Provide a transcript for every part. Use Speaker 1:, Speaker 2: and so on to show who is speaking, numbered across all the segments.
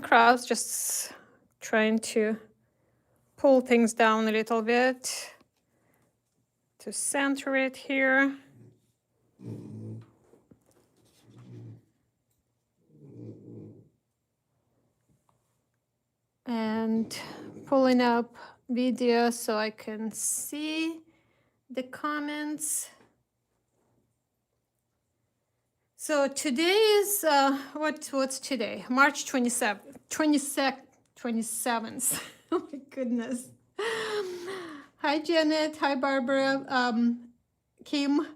Speaker 1: Crafts, just trying to pull things down a little bit to center it here. And pulling up video so I can see the comments. So today is, what's today? March 27th. Oh my goodness. Hi, Janet. Hi, Barbara. Kim.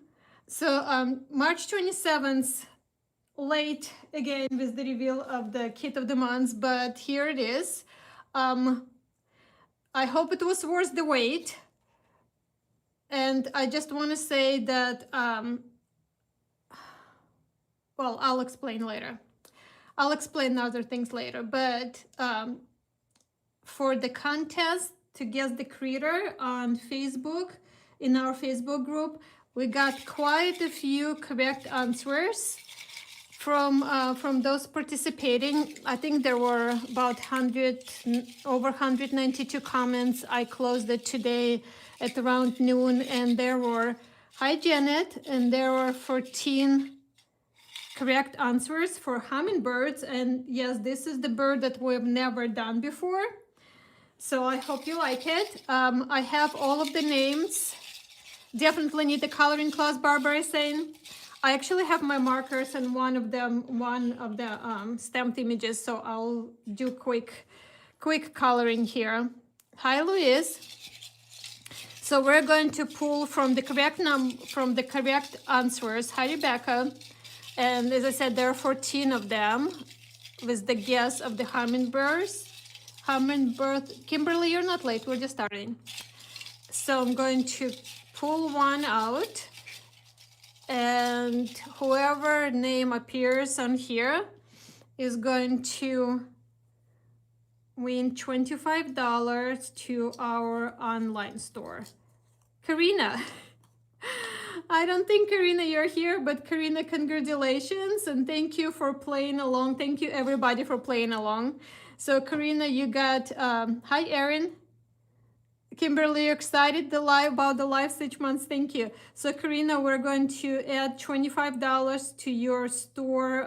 Speaker 1: So March 27th, late again with the reveal of the kit of the month, but here it is. I hope it was worth the wait. And I just want to say that, well, I'll explain later. I'll explain other things later, but for the contest to guess the creator on Facebook, in our Facebook group, we got quite a few correct answers from those participating. I think there were about over 192 comments. I closed it today at around noon, and there were, hi Janet, and there were 14 correct answers for hummingbirds. And yes, this is the bird that we've never done before. So I hope you like it. I have all of the names. Definitely need the coloring class, Barbara is saying. I actually have my markers and one of the stamped images, so I'll do quick coloring here. Hi, Louise. So we're going to pull from the correct answers. Hi, Rebecca. And as I said, there are 14 of them with the guess of the hummingbirds. Hummingbird. Kimberly, you're not late. We're just starting. So I'm going to pull one out. And whoever name appears on here is going to win $25 to our online store. Karina. I don't think, Karina, you're here, but Karina, congratulations and thank you for playing along. Thank you, everybody, for playing along. So, Karina, you got, hi, Erin. Kimberly, excited about the live 6 months. Thank you. So, Karina, we're going to add $25 to your store,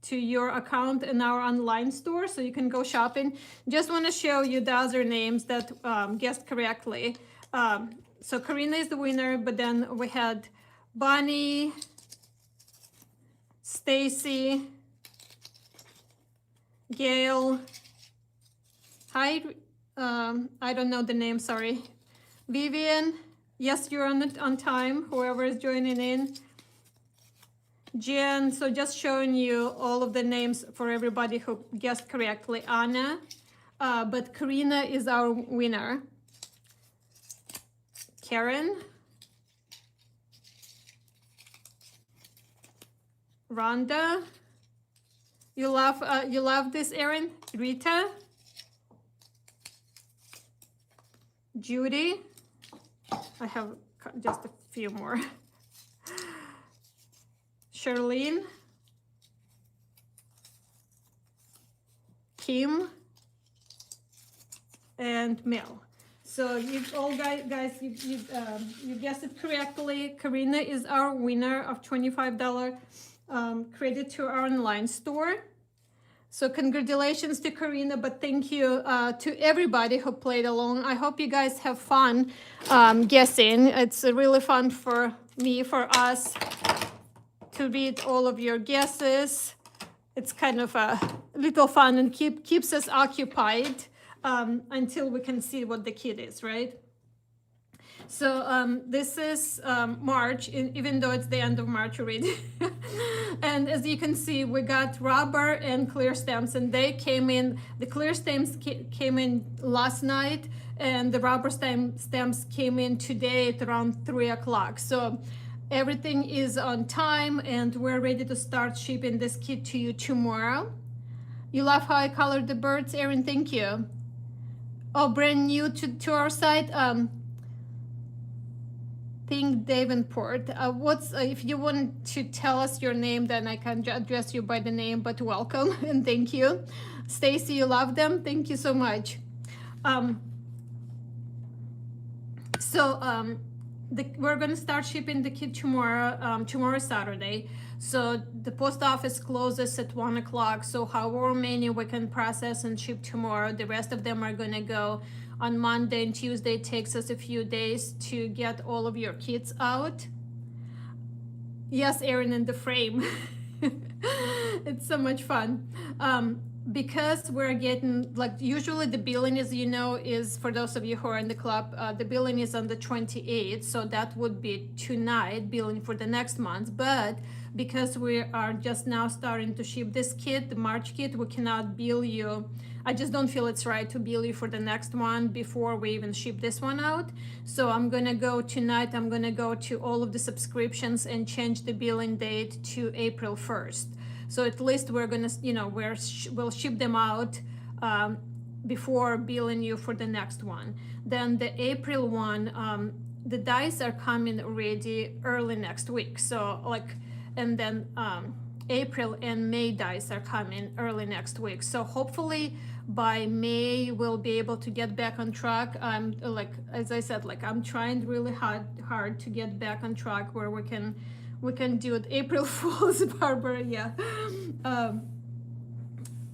Speaker 1: to your account in our online store, so you can go shopping. Just want to show you the other names that guessed correctly. So Karina is the winner, but then we had Bonnie, Stacy, Gail, hi, I don't know the name, sorry. Vivian, yes, you're on time, whoever is joining in. Jen, so just showing you all of the names for everybody who guessed correctly. Anna, but Karina is our winner. Karen, Rhonda, you love this, Erin. Rita, Judy, I have just a few more. Charlene, Kim, and Mel. So you all guys, you guessed it correctly. Karina is our winner of $25 credit to our online store. So congratulations to Karina, but thank you to everybody who played along. I hope you guys have fun guessing. It's really fun for me, for us, to read all of your guesses. It's kind of a little fun and keeps us occupied until we can see what the kit is, right? So this is March, even though it's the end of March already. And as you can see, we got rubber and clear stamps, and they came in, the clear stamps came in last night, and the rubber stamps came in today at around 3 o'clock. So everything is on time, and we're ready to start shipping this kit to you tomorrow. You love how I colored the birds, Erin? Thank you. Oh, brand new to our site. think Davenport. What's if you want to tell us your name, then I can address you by the name. But welcome and thank you, Stacy. You love them. Thank you so much. We're gonna start shipping the kit tomorrow. Tomorrow Saturday. So the post office closes at 1 o'clock. So however many we can process and ship tomorrow, the rest of them are gonna go on Monday and Tuesday. It takes us a few days to get all of your kits out. Yes, Erin, in the frame. It's so much fun. Because we're getting, like, usually the billing, as you know, is, for those of you who are in the club, the billing is on the 28th, so that would be tonight billing for the next month. But because we are just now starting to ship this kit, the March kit, we cannot bill you. I just don't feel it's right to bill you for the next one before we even ship this one out. So I'm gonna go tonight, I'm gonna go to all of the subscriptions and change the billing date to April 1st. So at least we're gonna, you know, we'll ship them out before billing you for the next one. Then the April one, the dice are coming already early next week. So like, and then April and May dice are coming early next week. So hopefully by May we'll be able to get back on track. I'm like, as I said, like I'm trying really hard to get back on track where we can do it. April Fool's, Barbara, yeah.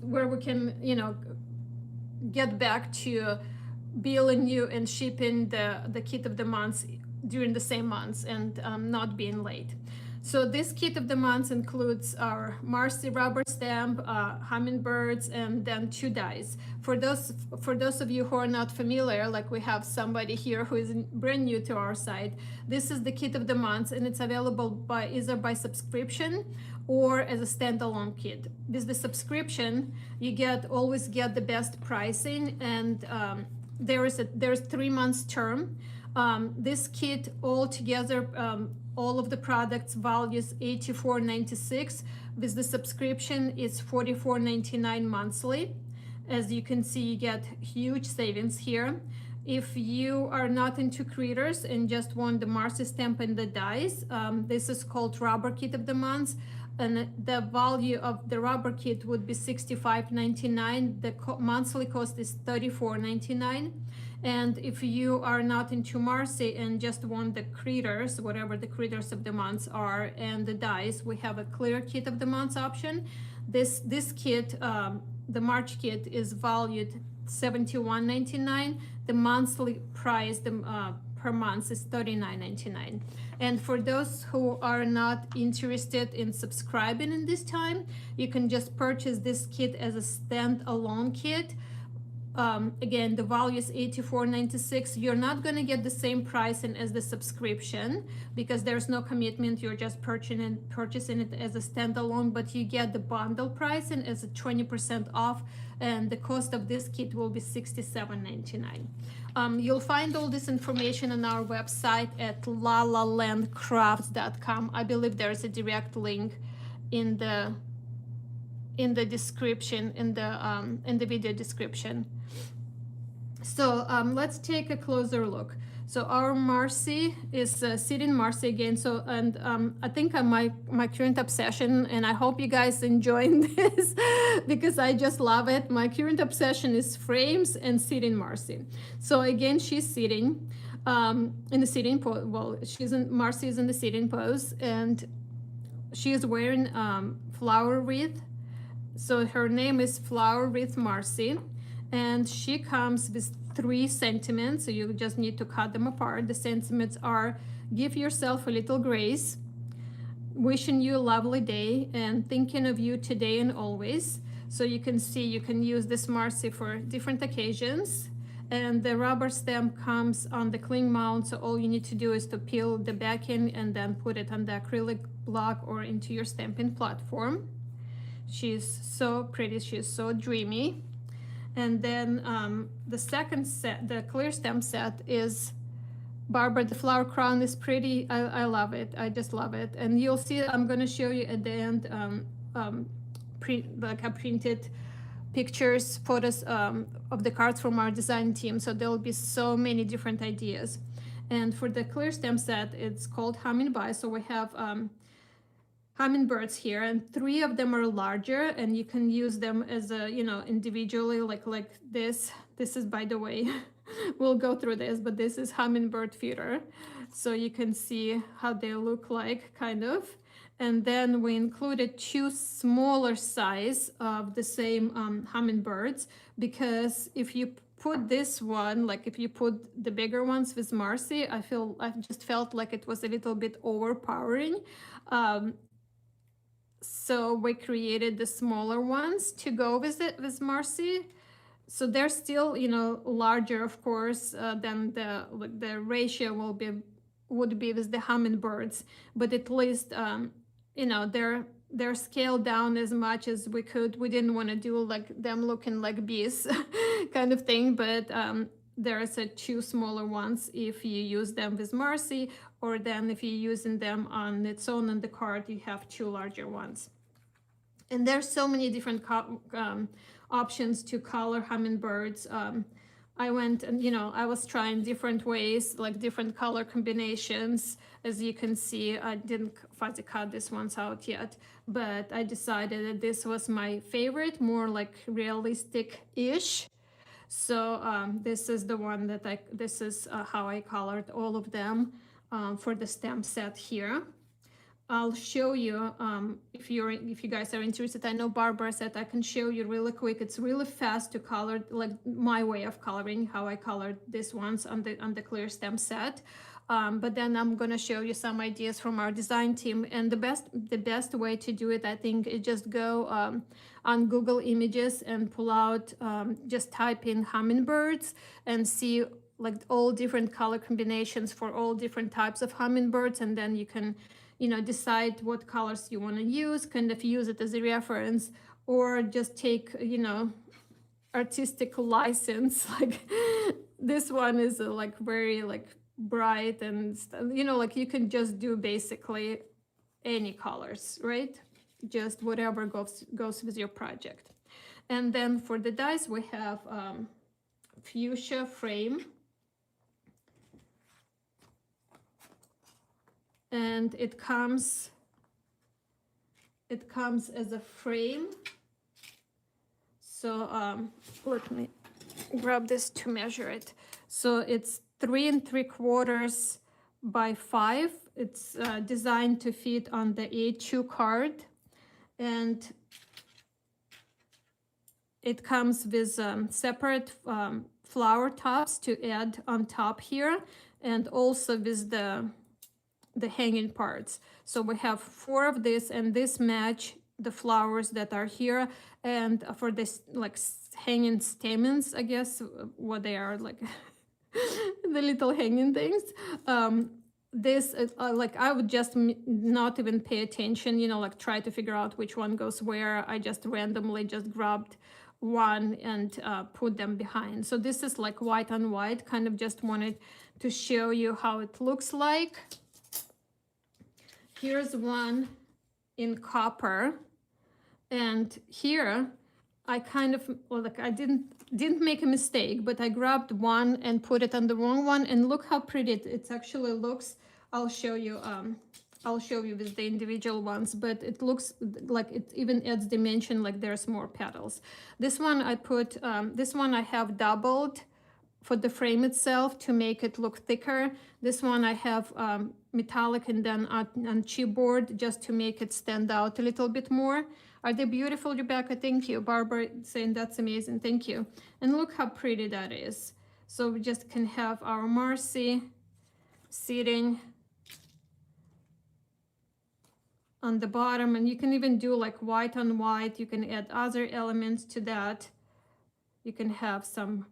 Speaker 1: Where we can, you know, get back to billing you and shipping the kit of the months during the same months and not being late. So this kit of the months includes our Marcy rubber stamp, hummingbirds, and then 2 dies. For those of you who are not familiar, like we have somebody here who is brand new to our site, this is the kit of the months, and it's available by either by subscription or as a standalone kit. With the subscription, you always get the best pricing, and there's 3 months term. This kit altogether, all of the products values $84.96. With the subscription, it's $44.99 monthly. As you can see, you get huge savings here. If you are not into critters and just want the Marcy stamp and the dies, this is called rubber kit of the month, and the value of the rubber kit would be $65.99. The monthly cost is $34.99. And if you are not into Marcy and just want the critters, whatever the critters of the months are, and the dice, we have a clear kit of the months option. This kit, the March kit, is valued $71.99. The monthly price per month is $39.99. And for those who are not interested in subscribing in this time, you can just purchase this kit as a standalone kit. Again, the value is $84.96. You're not going to get the same pricing as the subscription because there's no commitment. You're just purchasing it as a standalone, but you get the bundle pricing as a 20% off, and the cost of this kit will be $67.99. You'll find all this information on our website at lalalandcrafts.com. I believe there's a direct link in the description, in the video description. So let's take a closer look. So our Marcy is sitting Marcy again. So, and I think my current obsession, and I hope you guys enjoying this because I just love it. My current obsession is frames and sitting Marcy. So again, she's sitting in the sitting pose. Well, Marcy is in the sitting pose, and she is wearing flower wreath. So her name is Flower Wreath Marcy, and she comes with 3 sentiments. So you just need to cut them apart. The sentiments are: give yourself a little grace, wishing you a lovely day, and thinking of you today and always. So you can see you can use this Marcy for different occasions. And the rubber stamp comes on the cling mount. So all you need to do is to peel the backing and then put it on the acrylic block or into your stamping platform. She's so pretty, she's so dreamy. And then the second set, the clear stamp set, is Barbara. The flower crown is pretty. I love it. I just love it. And you'll see, I'm going to show you at the end like I printed pictures, photos of the cards from our design team. So there'll be so many different ideas. And for the clear stem set, it's called Hummingbird. So we have hummingbirds here, and 3 of them are larger, and you can use them as a, you know, individually, like this. This is, by the way, we'll go through this, but this is hummingbird feeder. So you can see how they look like, kind of. And then we included 2 smaller size of the same hummingbirds, because if you put this one, like if you put the bigger ones with Marcy, I just felt like it was a little bit overpowering. So we created the smaller ones to go with it with Marcy. So they're still, you know, larger, of course, than the ratio would be with the hummingbirds, but at least you know, they're scaled down as much as we could. We didn't want to do like them looking like bees kind of thing, but there's 2 smaller ones if you use them with Marcy, or then if you're using them on its own in the cart, you have 2 larger ones. And there's so many different options to color hummingbirds. I went and, you know, I was trying different ways, like different color combinations. As you can see, I didn't fuzzy cut this ones out yet, but I decided that this was my favorite, more like realistic-ish. So this is the one that this is how I colored all of them for the stem set here. I'll show you if you guys are interested. I know Barbara said I can show you really quick. It's really fast to color, like my way of coloring, how I colored these ones on the clear stem set. But then I'm gonna show you some ideas from our design team. And the best way to do it, I think, is just go on Google Images and pull out, just type in hummingbirds and see like all different color combinations for all different types of hummingbirds, and then you can, you know, decide what colors you want to use, kind of use it as a reference, or just take, you know, artistic license. Like this one is like very like bright, and you know, like you can just do basically any colors, right? Just whatever goes with your project. And then for the dies, we have fuchsia frame. And it comes as a frame. So let me grab this to measure it. So it's 3 3/4 by 5. It's designed to fit on the A2 card, and it comes with separate flower tops to add on top here, and also with the hanging parts. So we have 4 of this, and this match the flowers that are here. And for this like hanging stamens, I guess what they are, like the little hanging things, this like I would just not even pay attention, you know, like try to figure out which one goes where. I just randomly just grabbed one and put them behind. So this is like white on white, kind of just wanted to show you how it looks like. Here's one in copper, and here I kind of, well, like I didn't make a mistake, but I grabbed one and put it on the wrong one, and look how pretty it actually looks. I'll show you with the individual ones, but it looks like it even adds dimension, like there's more petals. This one I put, this one I have doubled for the frame itself to make it look thicker. This one I have metallic and then on chipboard just to make it stand out a little bit more. Are they beautiful, Rebecca? Thank you. Barbara saying that's amazing. Thank you. And look how pretty that is. So we just can have our Marcy sitting on the bottom, and you can even do like white on white. You can add other elements to that. You can have some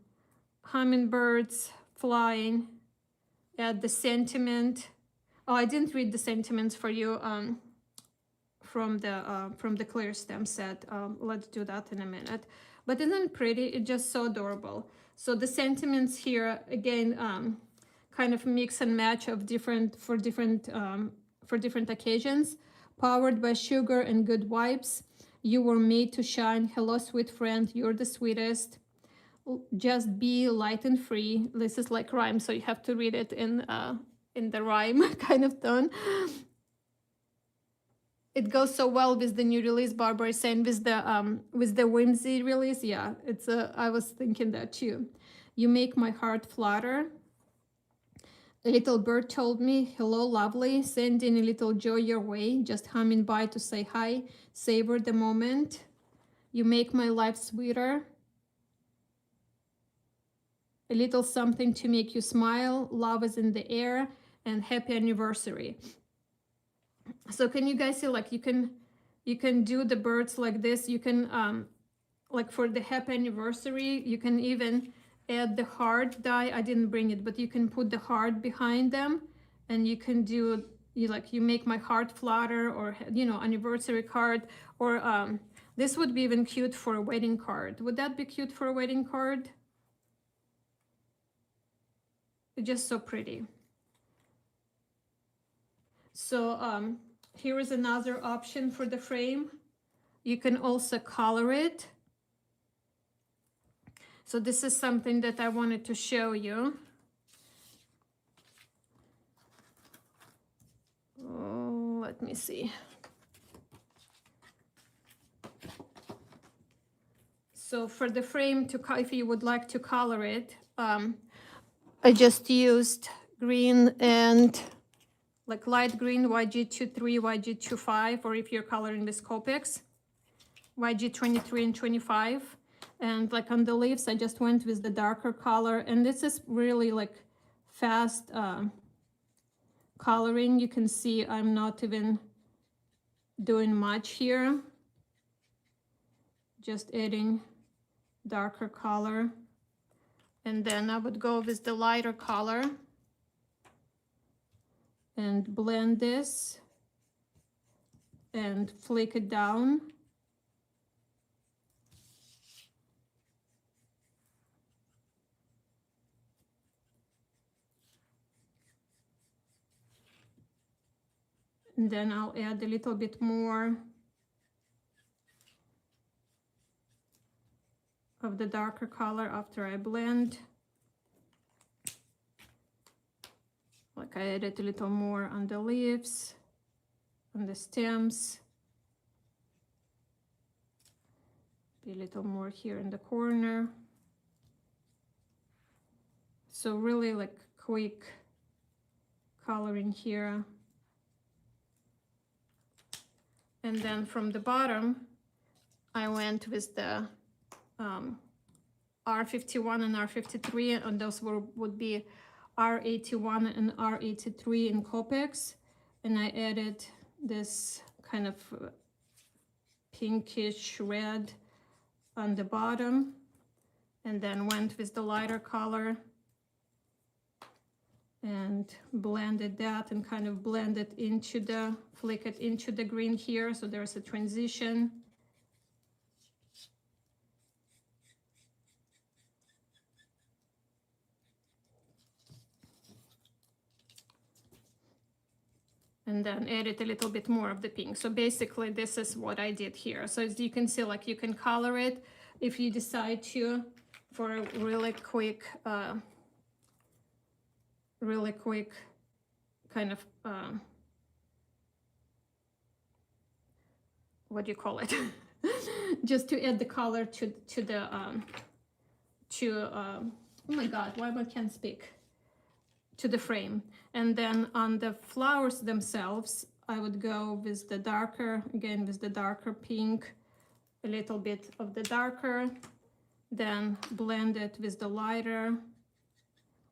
Speaker 1: hummingbirds flying, add the sentiment. Oh, I didn't read the sentiments for you from the clear stem set. Let's do that in a minute. But isn't it pretty? It's just so adorable. So the sentiments here again, kind of mix and match of different occasions. Powered by sugar and good vibes, you were made to shine. Hello, sweet friend, you're the sweetest. just be light and free. This is like rhyme, so you have to read it in the rhyme kind of tone. It goes so well with the new release. Barbara is saying with the whimsy release. Yeah, it's I was thinking that too. You make my heart flutter. A little bird told me, hello, lovely, sending a little joy your way, just humming by to say hi, savor the moment. You make my life sweeter. A little something to make you smile, love is in the air, and happy anniversary. So can you guys see, like, you can do the birds like this. You can, like for the happy anniversary, you can even add the heart die. I didn't bring it, but you can put the heart behind them, and you can do, you make my heart flutter, or, anniversary card, or this would be even cute for a wedding card. Would that be cute for a wedding card? It's just so pretty. So here is another option for the frame. You can also color it. So this is something that I wanted to show you. Oh, let me see. So for the frame, if you would like to color it, I just used green and like light green, YG23, YG25, or if you're coloring with Copics, YG23 and 25. And like on the leaves, I just went with the darker color. And this is really like fast coloring. You can see I'm not even doing much here. Just adding darker color. And then I would go with the lighter color and blend this and flick it down. And then I'll add a little bit more of the darker color after I blend. Like I added a little more on the leaves, on the stems. Be a little more here in the corner. So really like quick coloring here. And then from the bottom, I went with the R51 and R53, and those would be R81 and R83 in Copics. And I added this kind of pinkish red on the bottom, and then went with the lighter color and blended that and kind of blended into the, flick it into the green here, so there's a transition. And then added a little bit more of the pink. So basically this is what I did here. So as you can see, like you can color it if you decide to, for a really quick kind of what do you call it? Just to add the color to the oh my god, why I can't speak, to the frame. And then on the flowers themselves, I would go with the darker, again with the darker pink, a little bit of the darker, then blend it with the lighter.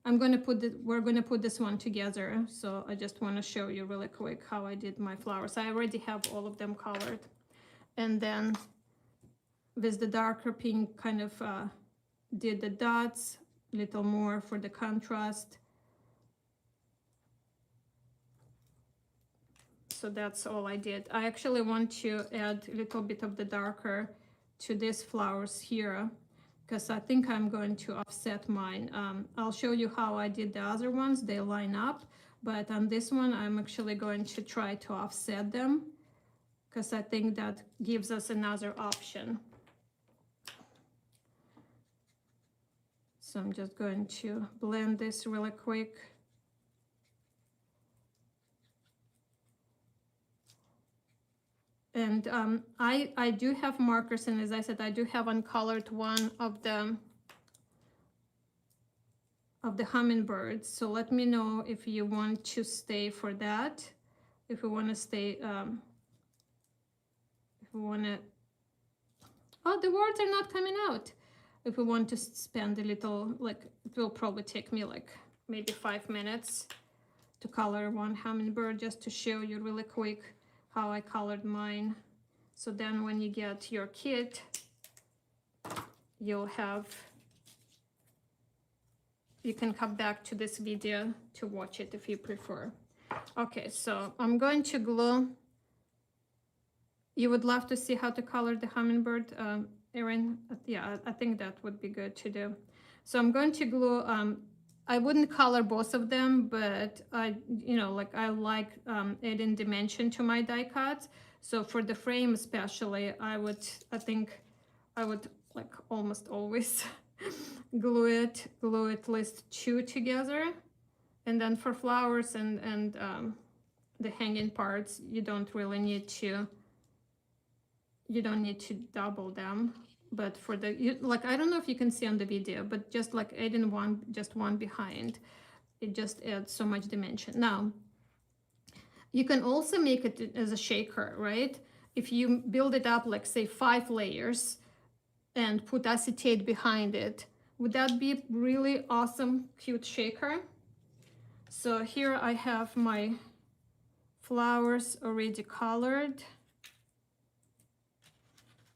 Speaker 1: I'm going to we're going to put this one together, so I just want to show you really quick how I did my flowers. I already have all of them colored. And then with the darker pink kind of did the dots, a little more for the contrast. So that's all I did. I actually want to add a little bit of the darker to these flowers here, because I think I'm going to offset mine. I'll show you how I did the other ones. They line up, but on this one, I'm actually going to try to offset them, because I think that gives us another option. So I'm just going to blend this really quick. And I do have markers, and as I said, I do have uncolored one of the hummingbirds. So let me know if you want to stay for that. If you want to stay, if you want to, oh, the words are not coming out. If we want to spend a little, like, it will probably take me like maybe 5 minutes to color one hummingbird, just to show you really quick how I colored mine. So then when you get your kit, you'll have, you can come back to this video to watch it if you prefer. Okay, so I'm going to glue. You would love to see how to color the hummingbird, Erin? Yeah, I think that would be good to do. So I'm going to glue, I wouldn't color both of them, but I, you know, like I like adding dimension to my die cuts. So for the frame especially, I think I would like almost always glue at least 2 together. And then for flowers and the hanging parts, you don't really need to, double them. But for the, like, I don't know if you can see on the video, but just like adding just one behind, it just adds so much dimension. Now, you can also make it as a shaker, right? If you build it up, like say 5 layers and put acetate behind it, would that be really awesome, cute shaker? So here I have my flowers already colored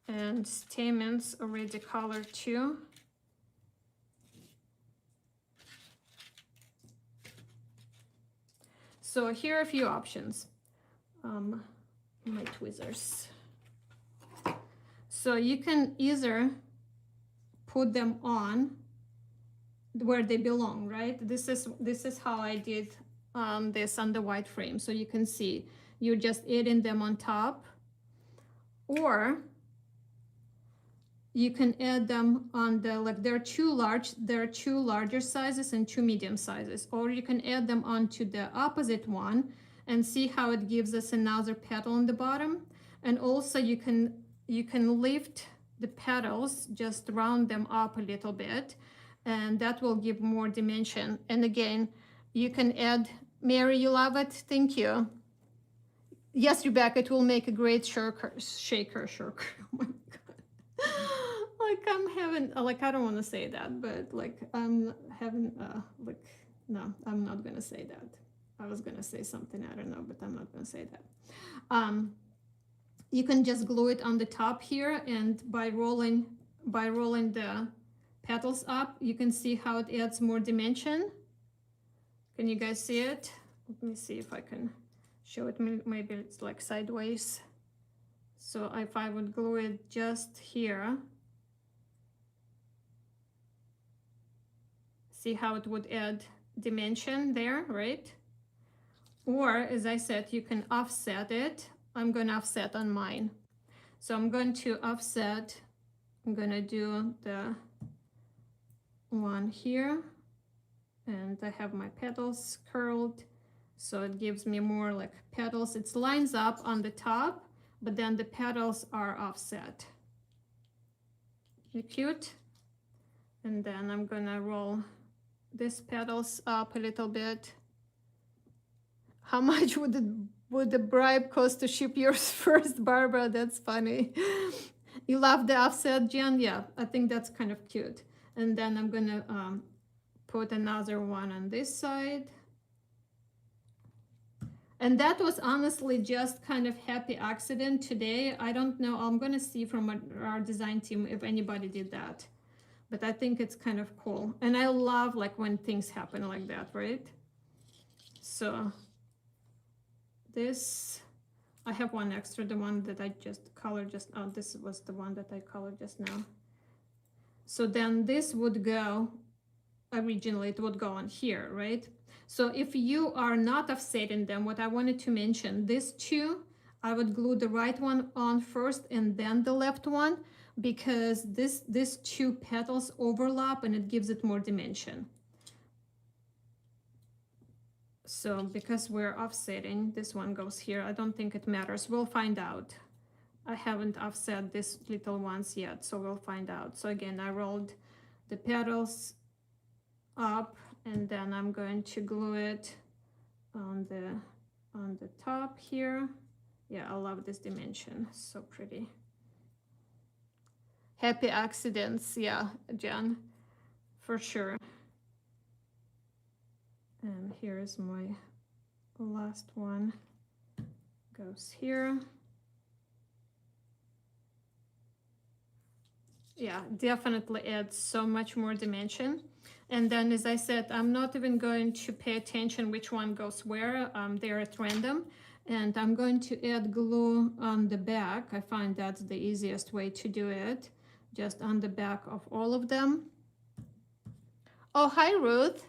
Speaker 1: and stamens already colored too. So here are a few options. My tweezers. So you can either put them on where they belong, right? This is how I did this on the white frame. So you can see you're just adding them on top, or you can add them on the, like, there are 2 larger sizes and 2 medium sizes, or you can add them onto the opposite one and see how it gives us another petal on the bottom. And also you can lift the petals, just round them up a little bit, and that will give more dimension. And again, you can add, Mary, you love it? Thank you. Yes, Rebecca, it will make a great shaker. Oh my God. Like I'm having, like, I don't want to say that, but like I'm having, like, no, I'm not going to say that. I was going to say something, I don't know, but I'm not going to say that. You can just glue it on the top here, and by rolling the petals up, you can see how it adds more dimension. Can you guys see it? Let me see if I can show it. Maybe it's like sideways. So if I would glue it just here, see how it would add dimension there, right? Or, as I said, you can offset it. I'm going to offset on mine. So I'm going to offset. I'm going to do the one here, and I have my petals curled, so it gives me more like petals. It lines up on the top, but then the petals are offset. Cute. And then I'm gonna roll these petals up a little bit. How much would the bribe cost to ship yours first, Barbara? That's funny. You love the offset, Jen? Yeah, I think that's kind of cute. And then I'm gonna put another one on this side. And that was honestly just kind of happy accident today. I don't know, I'm gonna see from our design team if anybody did that. But I think it's kind of cool. And I love like when things happen like that, right? So this, I have one extra, the one that I just colored just, oh, this was the one that I colored just now. So then this would go, originally it would go on here, right? So if you are not offsetting them, what I wanted to mention, these two, I would glue the right one on first and then the left one. because these two petals overlap and it gives it more dimension. So because we're offsetting, this one goes here. I don't think it matters. We'll find out. I haven't offset these little ones yet, so we'll find out. So again, I rolled the petals up, and then I'm going to glue it on the top here. Yeah, I love this dimension. So pretty. Happy accidents, yeah, Jen, for sure. And here's my last one. Goes here. Yeah, definitely adds so much more dimension. And then, as I said, I'm not even going to pay attention which one goes where. They're at random. And I'm going to add glue on the back. I find that's the easiest way to do it. Just on the back of all of them. Oh, hi, Ruth.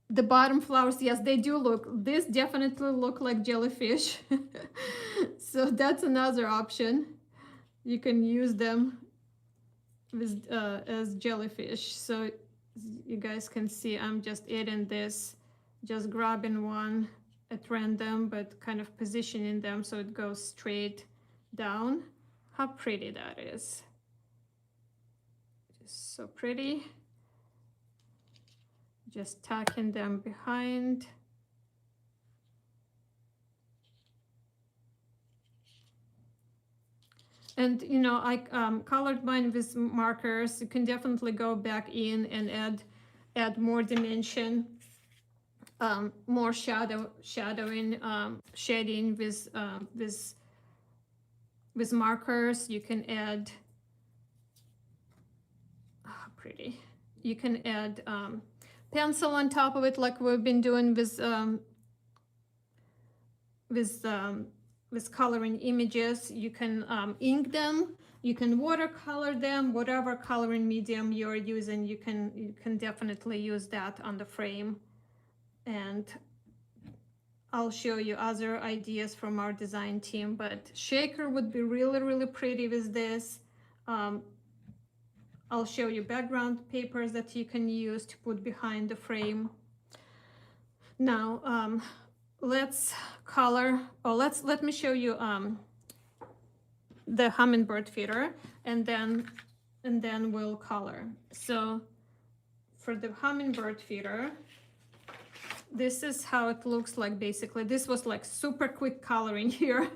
Speaker 1: The bottom flowers, yes, they do look, this definitely look like jellyfish. So that's another option. You can use them with, as jellyfish. So you guys can see I'm just adding this, just grabbing one at random, but kind of positioning them so it goes straight down. How pretty that is. Just so pretty. Just tucking them behind. And you know, I colored mine with markers. You can definitely go back in and add more dimension, more shadowing, shading with markers. You can add, oh, pretty. You can add pencil on top of it, like we've been doing with coloring images. You can ink them, you can watercolor them, whatever coloring medium you're using, you can definitely use that on the frame. And I'll show you other ideas from our design team, but shaker would be really, really pretty with this. I'll show you background papers that you can use to put behind the frame. Now, let's color. Oh, let me show you the hummingbird feeder, and then we'll color. So for the hummingbird feeder, this is how it looks like. Basically, this was like super quick coloring here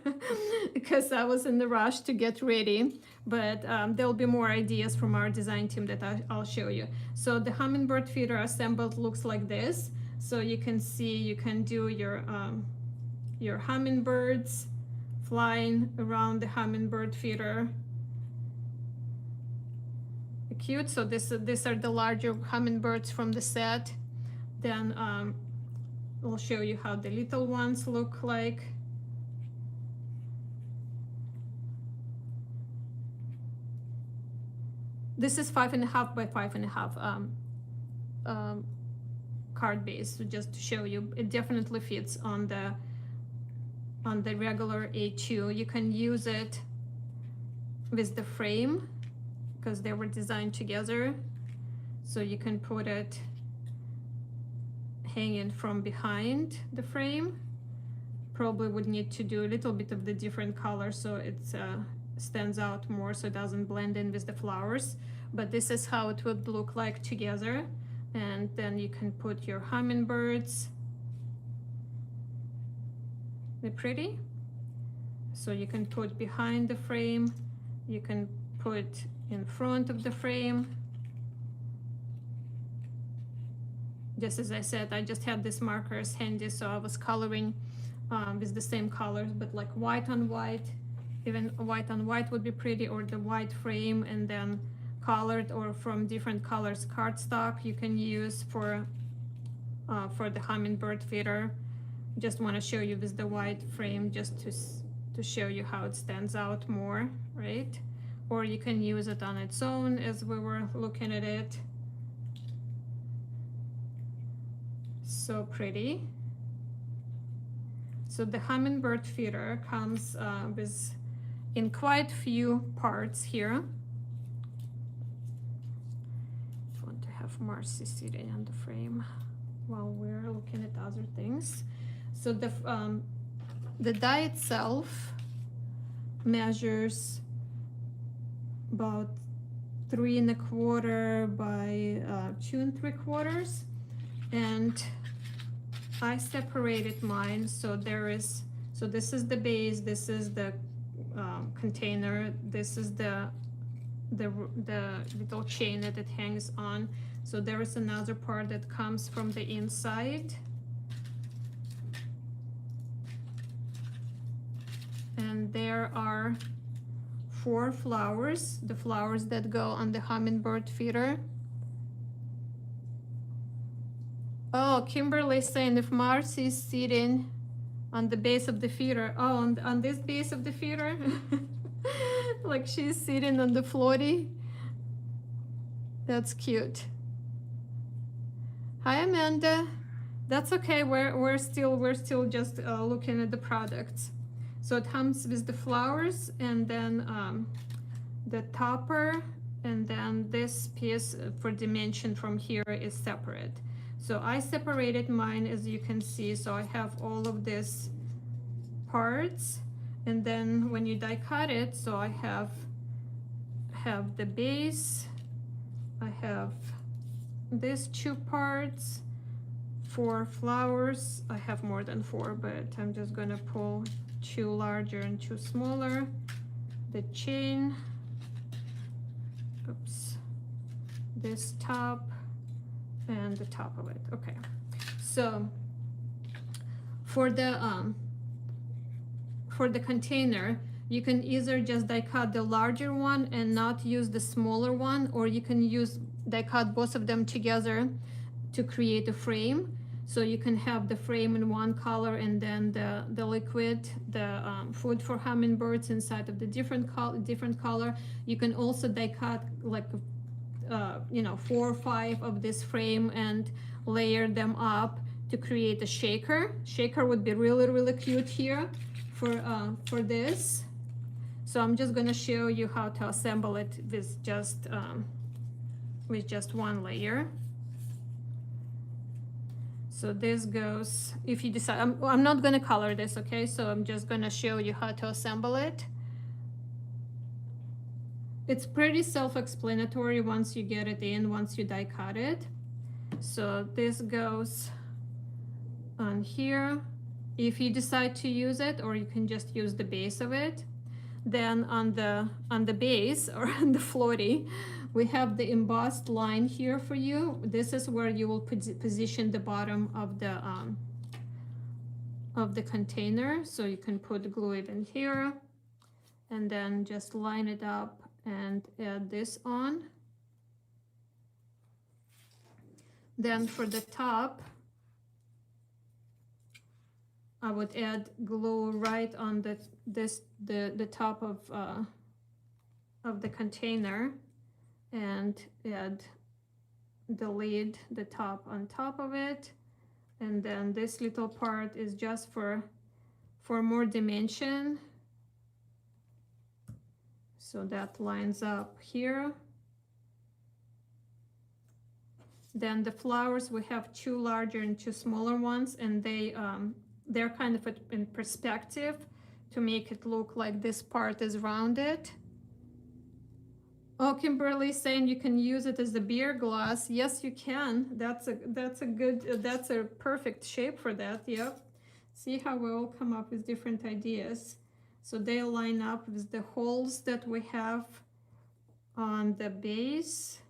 Speaker 1: because I was in the rush to get ready, but there'll be more ideas from our design team that I'll show you. So the hummingbird feeder assembled looks like this. So you can see, you can do your hummingbirds flying around the hummingbird feeder. Cute. So these are the larger hummingbirds from the set. Then I'll show you how the little ones look like. This is 5.5 by 5.5 card base, so just to show you, it definitely fits on the regular A2. You can use it with the frame because they were designed together, so you can put it hanging from behind the frame. Probably would need to do a little bit of the different color so it stands out more, so it doesn't blend in with the flowers. But this is how it would look like together. And then you can put your hummingbirds. They're pretty. So you can put behind the frame, you can put in front of the frame. Just as I said, I just had these markers handy, so I was coloring with the same colors, but like white on white, even white on white would be pretty, or the white frame and then colored, or from different colors cardstock you can use for the hummingbird feeder. Just want to show you with the white frame just to show you how it stands out more, right? Or you can use it on its own as we were looking at it. So pretty. So the hummingbird feeder comes with in quite few parts here. I want to have Marcy sitting on the frame while we're looking at other things. So the die itself measures about 3 1/4 by 2 3/4, and I separated mine. So this is the base, this is the container, this is the little chain that it hangs on. So there is another part that comes from the inside, and there are 4 flowers, the flowers that go on the hummingbird feeder. Oh, Kimberly's saying if Marcy's sitting on the base of the feeder. Oh, on this base of the feeder? Like she's sitting on the floaty. That's cute. Hi, Amanda. That's okay. We're still just looking at the products. So it comes with the flowers, and then the topper, and then this piece for dimension from here is separate. So I separated mine, as you can see. So I have all of these parts, and then when you die cut it, so I have the base, I have these 2 parts, 4 flowers. I have more than 4, but I'm just gonna pull 2 larger and 2 smaller. The chain, oops, this top and the top of it. Okay, so for the container, you can either just die cut the larger one and not use the smaller one, or you can use die cut both of them together to create a frame. So you can have the frame in one color, and then the liquid, the food for hummingbirds inside of the different color. You can also die cut like 4 or 5 of this frame and layer them up to create a shaker. Shaker would be really cute here for this. So I'm just gonna show you how to assemble it with just one layer. So this goes, if you decide, I'm not gonna color this, okay? So I'm just gonna show you how to assemble it. It's pretty self-explanatory once you get it in, once you die cut it. So this goes on here, if you decide to use it, or you can just use the base of it. Then on the base, or on the floaty, we have the embossed line here for you. This is where you will position the bottom of the container. So you can put glue it in here, and then just line it up and add this on. Then for the top, I would add glue right on the top of the container, and add the lid, the top on top of it. And then this little part is just for more dimension. So that lines up here. Then the flowers, we have 2 larger and 2 smaller ones, and they're kind of in perspective to make it look like this part is rounded. Oh, Kimberly saying you can use it as a beer glass. Yes, you can. That's a perfect shape for that. Yep. See how we all come up with different ideas. So they line up with the holes that we have on the base.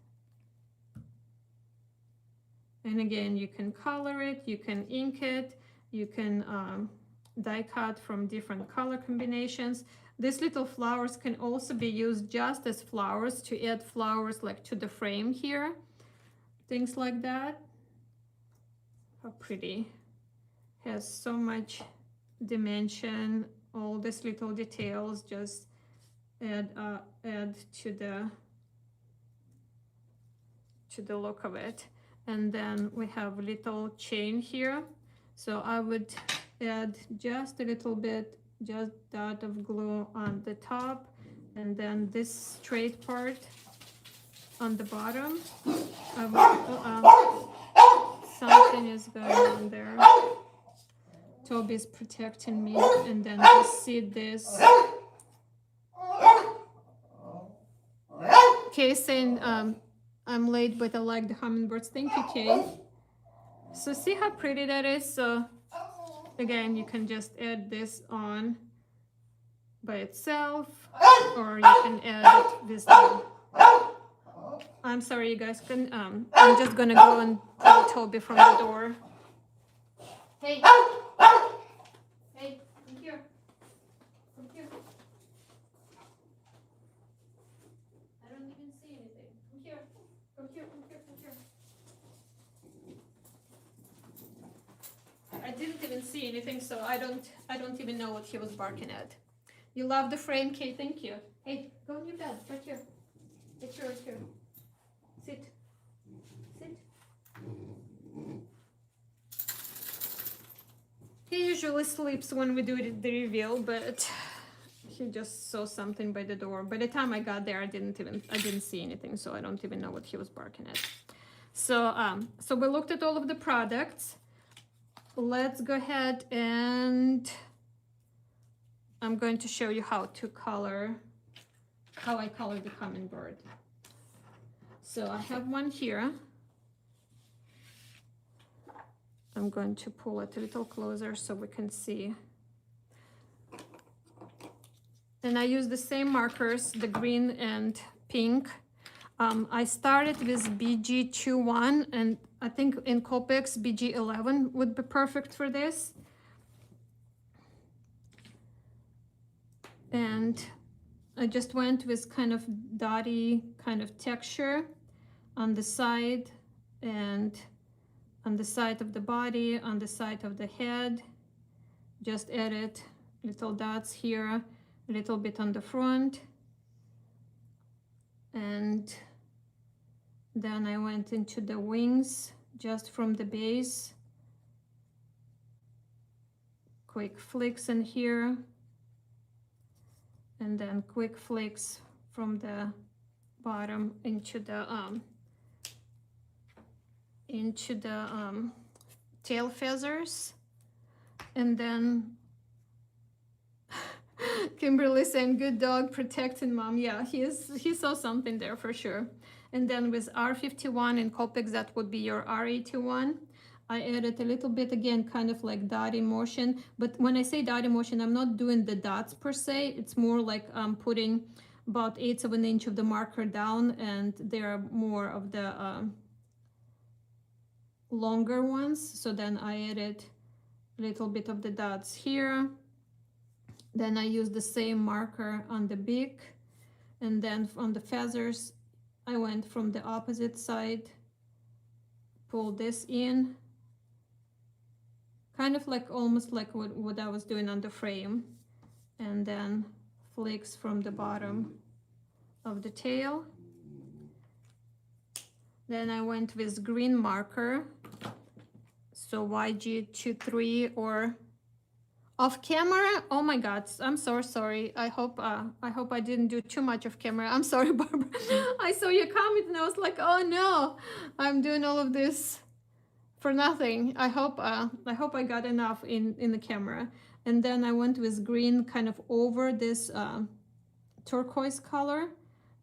Speaker 1: And again, you can color it, you can ink it, you can die cut from different color combinations. These little flowers can also be used just as flowers, to add flowers like to the frame here, things like that. How pretty. Has so much dimension, all these little details just add to the look of it. And then we have little chain here. So I would add just a little bit just dot of glue on the top, and then this straight part on the bottom. Something is going on there. Toby's protecting me, and then just see this. Kay saying I'm late, but I like the hummingbirds. Thank you, Kay. So see how pretty that is? So again, you can just add this on by itself, or you can add it with the... I'm sorry, you guys can. I'm just gonna go and pull Toby from the door. Hey, hey, come here, come here. I don't even see anything. Come here, come here, come here, come here. I didn't even see anything, so I don't even know what he was barking at. You love the frame, Kay? Thank you. Hey, go in your bed, right here. It's right here. Sit. Sit. He usually sleeps when we do the reveal, but he just saw something by the door. By the time I got there, I didn't see anything, so I don't even know what he was barking at. So so we looked at all of the products. Let's go ahead and I'm going to show you how I color the hummingbird. So I have one here. I'm going to pull it a little closer so we can see. And I use the same markers, the green and pink. I started with BG21, and I think in Copics, BG11 would be perfect for this. And I just went with kind of dotty kind of texture on the side and on the side of the body, on the side of the head. Just added little dots here, a little bit on the front. And then I went into the wings just from the base. Quick flicks in here. And then quick flicks from the bottom into the tail feathers. And then Kimberly saying, good dog protecting mom. Yeah, he saw something there for sure. And then with R51 in Copics, that would be your R81. I added a little bit, again, kind of like dotty motion. But when I say dotty motion, I'm not doing the dots per se. It's more like I'm putting about 1/8 of an inch of the marker down, and there are more of the longer ones. So then I added a little bit of the dots here. Then I use the same marker on the beak, and then on the feathers, I went from the opposite side, pull this in, kind of like almost like what I was doing on the frame, and then flicks from the bottom of the tail. Then I went with green marker, so YG23 or off camera. Oh my God, I'm so sorry. I hope I didn't do too much off camera. I'm sorry, Barbara. I saw your comment and I was like, oh no, I'm doing all of this for nothing. I hope I got enough in the camera. And then I went with green kind of over this turquoise color,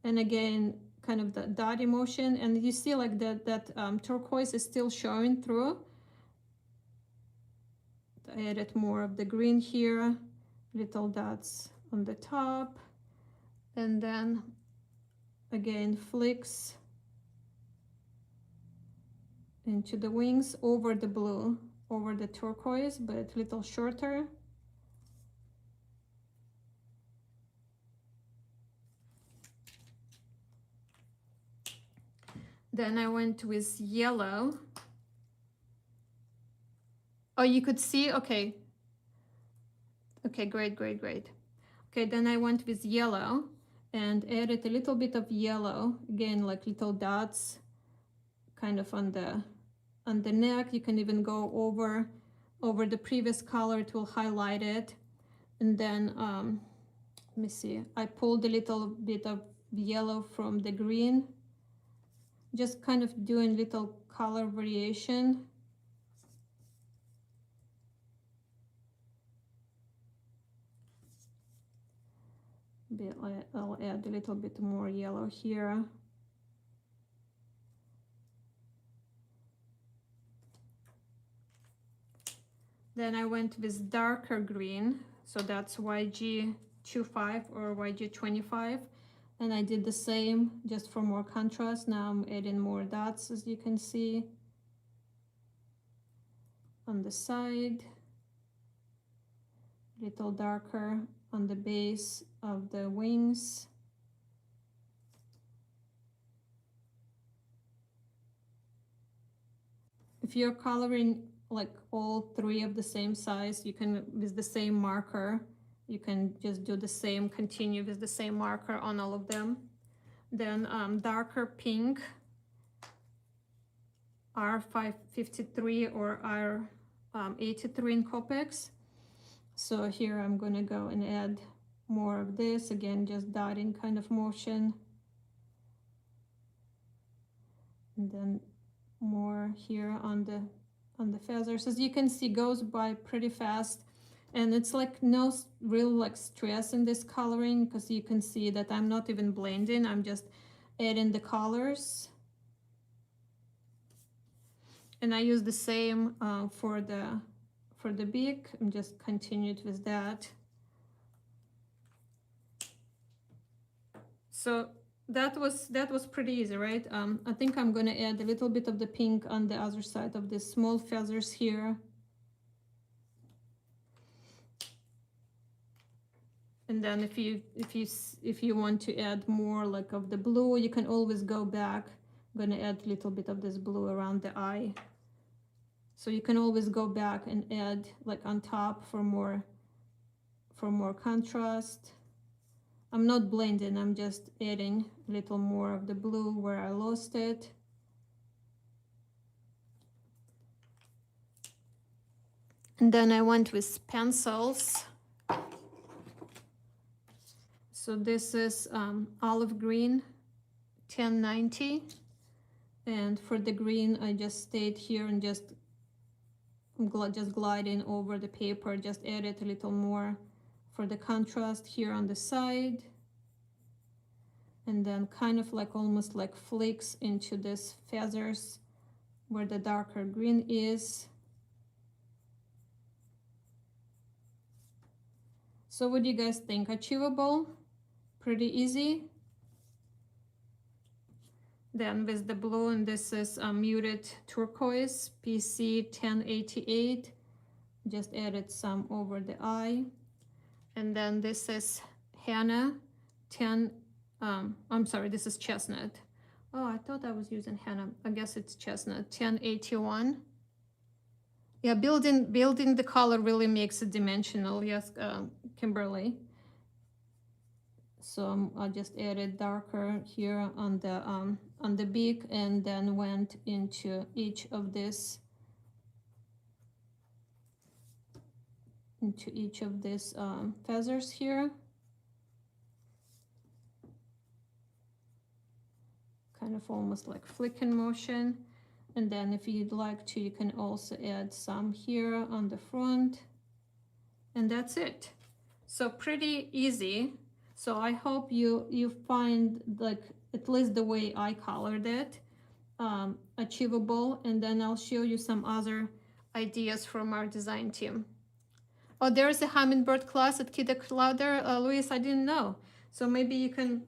Speaker 1: and again kind of the dotty motion, and you see like that turquoise is still showing through. I added more of the green here, little dots on the top, and then again flicks into the wings over the blue, over the turquoise, but a little shorter. Then I went with yellow. Oh, you could see, okay. Okay, great. Okay, then I went with yellow and added a little bit of yellow, again, like little dots, kind of on the neck. You can even go over the previous color, it will highlight it. And then let me see, I pulled a little bit of yellow from the green, just kind of doing little color variation. I'll add a little bit more yellow here. Then I went with darker green, so that's YG25 or YG25. And I did the same just for more contrast. Now I'm adding more dots, as you can see, on the side, little darker on the base of the wings. If you're coloring like all three of the same size, you can, with the same marker, you can just do the same, continue with the same marker on all of them. Then darker pink, R553 or R83 in Copics. So here I'm gonna go and add more of this, again just dotting kind of motion, and then more here on the feathers. As you can see, goes by pretty fast, and it's like no real like stress in this coloring, because you can see that I'm not even blending, I'm just adding the colors. And I use the same for the beak. I'm just continued with that. So that was pretty easy, right? I think I'm gonna add a little bit of the pink on the other side of the small feathers here. And then if you want to add more like of the blue, you can always go back. I'm gonna add a little bit of this blue around the eye. So you can always go back and add like on top for more contrast. I'm not blending, I'm just adding a little more of the blue where I lost it. And then I went with pencils. So this is olive green, 1090. And for the green, I just stayed here and just gliding over the paper, just added a little more for the contrast here on the side. And then kind of like almost like flicks into this feathers where the darker green is. So what do you guys think? Achievable? Pretty easy? Then with the blue, and this is a muted turquoise, PC 1088. Just added some over the eye. And then this is henna, I'm sorry, this is chestnut. Oh, I thought I was using henna. I guess it's chestnut, 1081. Yeah, building the color really makes it dimensional. Yes, Kimberly. So I just added darker here on the beak, and then went into each of these feathers here. Kind of almost like flicking motion. And then if you'd like to, you can also add some here on the front. And that's it. So pretty easy. So I hope you find like at least the way I colored it achievable. And then I'll show you some other ideas from our design team. Oh, there's a hummingbird class at Kid Clouder. Luis, I didn't know. So maybe you can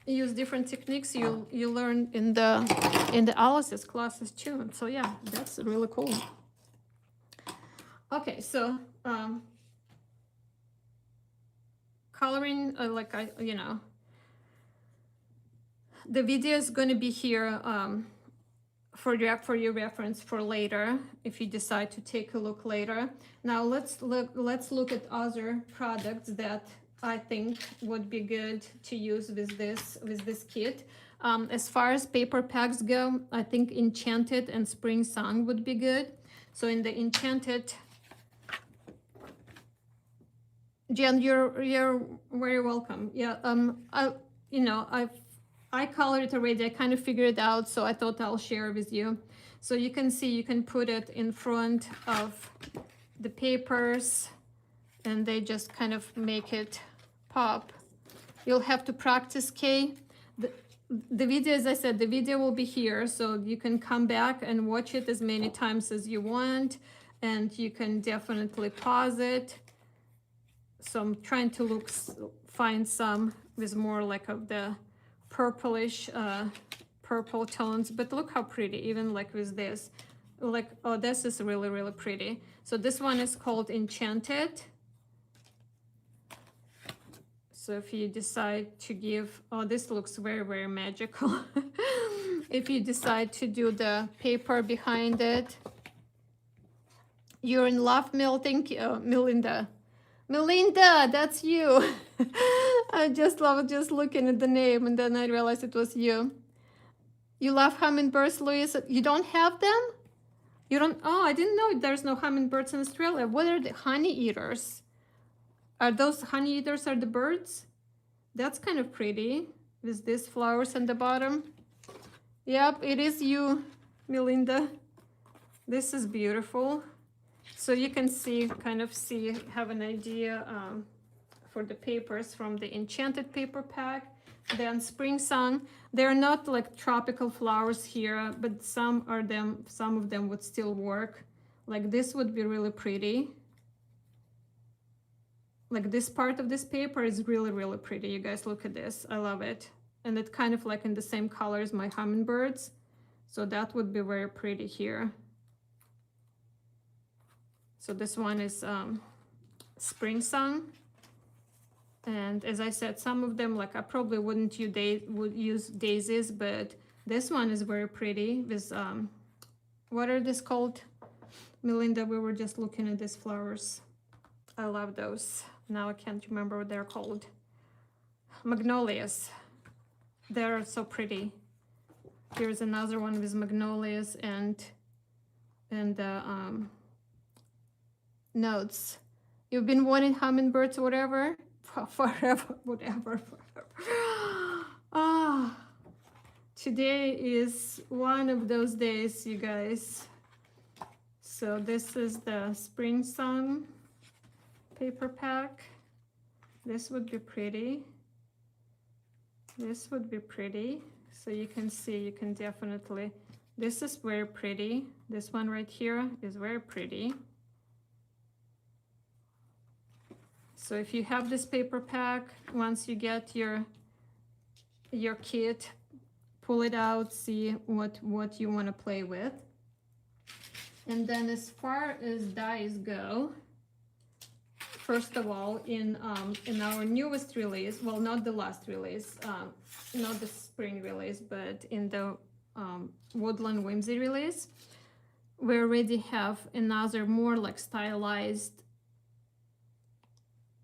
Speaker 1: use different techniques you learn in the Alice's classes too. So yeah, that's really cool. Okay, so coloring, the video is going to be here for your reference for later, if you decide to take a look later. Now let's look at other products that I think would be good to use with this kit. As far as paper packs go, I think Enchanted and Spring Song would be good. So in the Enchanted Jen, you're very welcome. Yeah, I you know I colored it already. I kind of figured it out, so I thought I'll share with you. So you can see you can put it in front of the papers, and they just kind of make it pop. You'll have to practice, Kay. The video, as I said, the video will be here, so you can come back and watch it as many times as you want, and you can definitely pause it. So I'm trying to find some with more like of the purplish, purple tones, but look how pretty, even like with this. Like, oh, this is really, really pretty. So this one is called Enchanted. So if you decide to give, oh, this looks very, very magical. If you decide to do the paper behind it, you're in love, Melinda. Melinda, that's you. I just love just looking at the name, and then I realized it was you. You love hummingbirds, Louise? You don't have them? You don't? Oh, I didn't know there's no hummingbirds in Australia. What are the honey eaters? Are those honey eaters are the birds? That's kind of pretty with these flowers on the bottom. Yep, it is you, Melinda. This is beautiful. So you can see, have an idea for the papers from the Enchanted paper pack. Then Spring Sun. They're not like tropical flowers here, but some of them would still work. Like this would be really pretty. Like this part of this paper is really, really pretty. You guys look at this. I love it. And it's kind of like in the same color as my hummingbirds. So that would be very pretty here. So this one is Spring Sun. And as I said, some of them, like I probably wouldn't use daisies, but this one is very pretty with, what are these called? Melinda, we were just looking at these flowers. I love those. Now I can't remember what they're called. Magnolias. They're so pretty. Here's another one with magnolias and notes. You've been wanting hummingbirds or whatever? Forever, whatever. Ah, today is one of those days, you guys. So this is the Spring Sun paper pack. This would be pretty. This would be pretty. So you can see, you can definitely, this is very pretty. This one right here is very pretty. So if you have this paper pack, once you get your kit, pull it out, see what you want to play with. And then as far as dies go, first of all, in our newest release, well, not the last release, not the spring release, but in the Woodland Whimsy release, we already have another more like stylized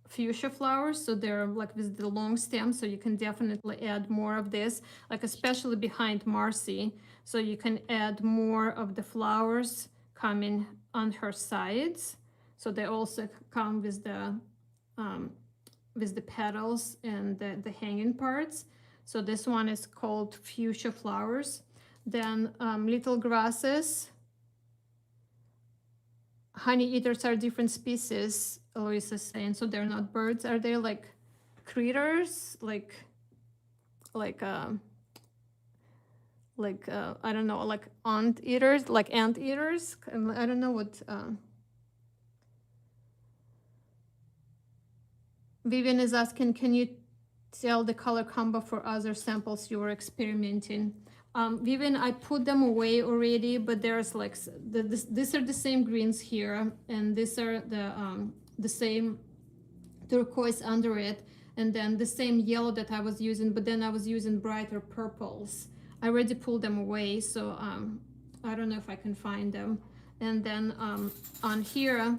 Speaker 1: fuchsia flowers. So they're like with the long stem, so you can definitely add more of this, like especially behind Marcy. So you can add more of the flowers coming on her sides. So they also come with the petals and the hanging parts. So this one is called fuchsia flowers. Then little grasses. Honey eaters are different species, Louise is saying. So they're not birds. Are they like critters? Like I don't know, like ant eaters, like ant eaters? I don't know what. Vivian is asking, can you tell the color combo for other samples you were experimenting? Vivian, I put them away already, but there's like, these are the same greens here, and these are the same turquoise under it, and then the same yellow that I was using, but then I was using brighter purples. I already pulled them away, so I don't know if I can find them. And then on here,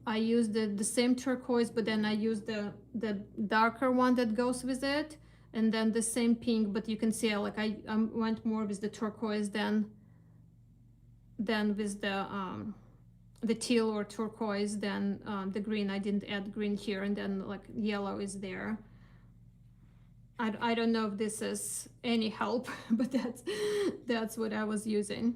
Speaker 1: I used the same turquoise, but then I used the darker one that goes with it, and then the same pink, but you can see like I went more with the turquoise than with the the teal or turquoise, then the green, I didn't add green here, and then like yellow is there. I don't know if this is any help, but that's what I was using.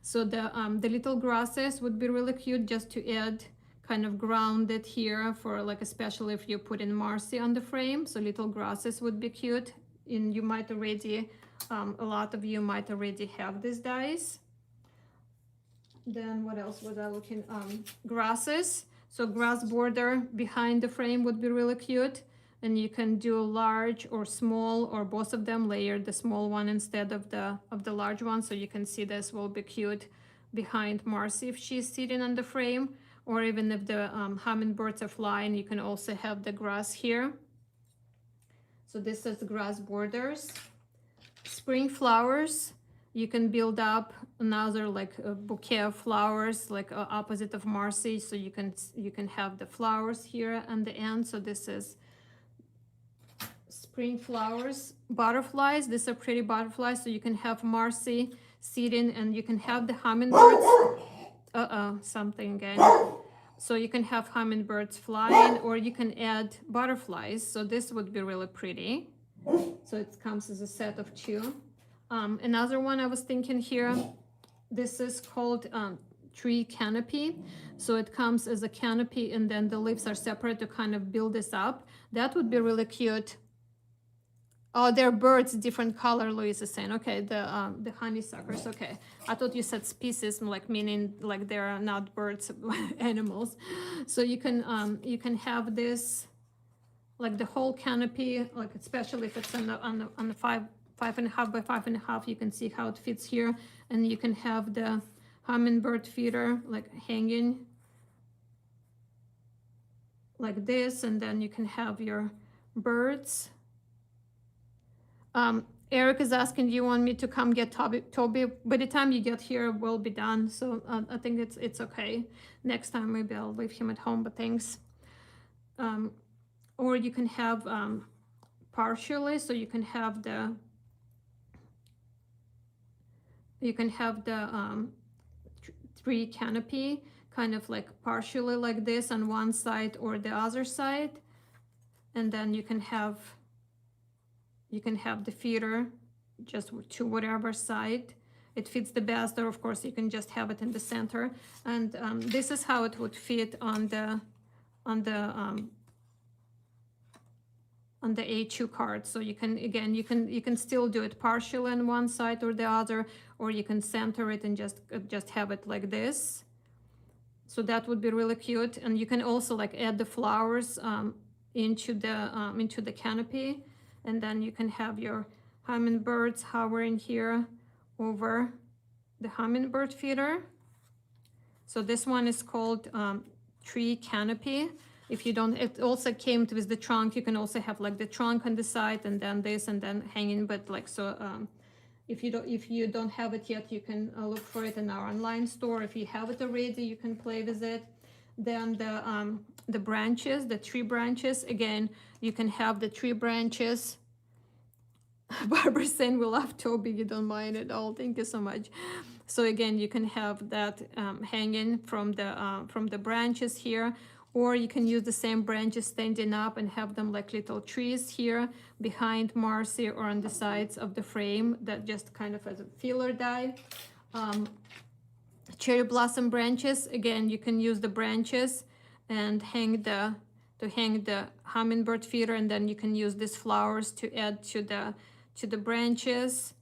Speaker 1: So the little grasses would be really cute just to add kind of grounded here for like, especially if you put in Marcy on the frame. So little grasses would be cute. And you might already, a lot of you might already have these dies. Then what else was I looking? Grasses. So grass border behind the frame would be really cute. And you can do large or small, or both of them, layer the small one instead of the large one. So you can see this will be cute behind Marcy if she's sitting on the frame, or even if the hummingbirds are flying, you can also have the grass here. So this is grass borders. Spring flowers, you can build up another like a bouquet of flowers, like opposite of Marcy. So you can have the flowers here on the end. So this is spring flowers. Butterflies, these are pretty butterflies. So you can have Marcy sitting, and you can have the hummingbirds. Something again. So you can have hummingbirds flying, or you can add butterflies. So this would be really pretty. So it comes as a set of two. Another one I was thinking here, this is called tree canopy. So it comes as a canopy, and then the leaves are separate to kind of build this up. That would be really cute. Oh, they're birds, different color, Louise is saying. Okay, the honeysuckers, okay. I thought you said species, like meaning like they're not birds, animals. So you can have this, like the whole canopy, like especially if it's on the 5.5 by 5.5, you can see how it fits here. And you can have the hummingbird feeder like hanging like this, and then you can have your birds. Eric is asking, do you want me to come get Toby? By the time you get here, we'll be done. So I think it's okay. Next time, maybe I'll leave him at home, but thanks. Or you can have partially, so you can have the tree canopy kind of like partially like this on one side or the other side. And then you can have the feeder just to whatever side it fits the best, or of course you can just have it in the center. And this is how it would fit on the A2 card. So you can, again, you can still do it partially on one side or the other, or you can center it and just have it like this. So that would be really cute. And you can also like add the flowers into the canopy. And then you can have your hummingbirds hovering here over the hummingbird feeder. So this one is called tree canopy. If you don't, it also came with the trunk. You can also have like the trunk on the side, and then this, and then hanging. But like, so if you don't have it yet, you can look for it in our online store. If you have it already, you can play with it. Then the branches, the tree branches, again, you can have the tree branches. Barbara's saying we love Toby, you don't mind at all. Thank you so much. So again, you can have that hanging from the branches here, or you can use the same branches standing up and have them like little trees here behind Marcy or on the sides of the frame, that just kind of as a filler die. Cherry blossom branches, again, you can use the branches and hang the hummingbird feeder, and then you can use these flowers to add to the branches.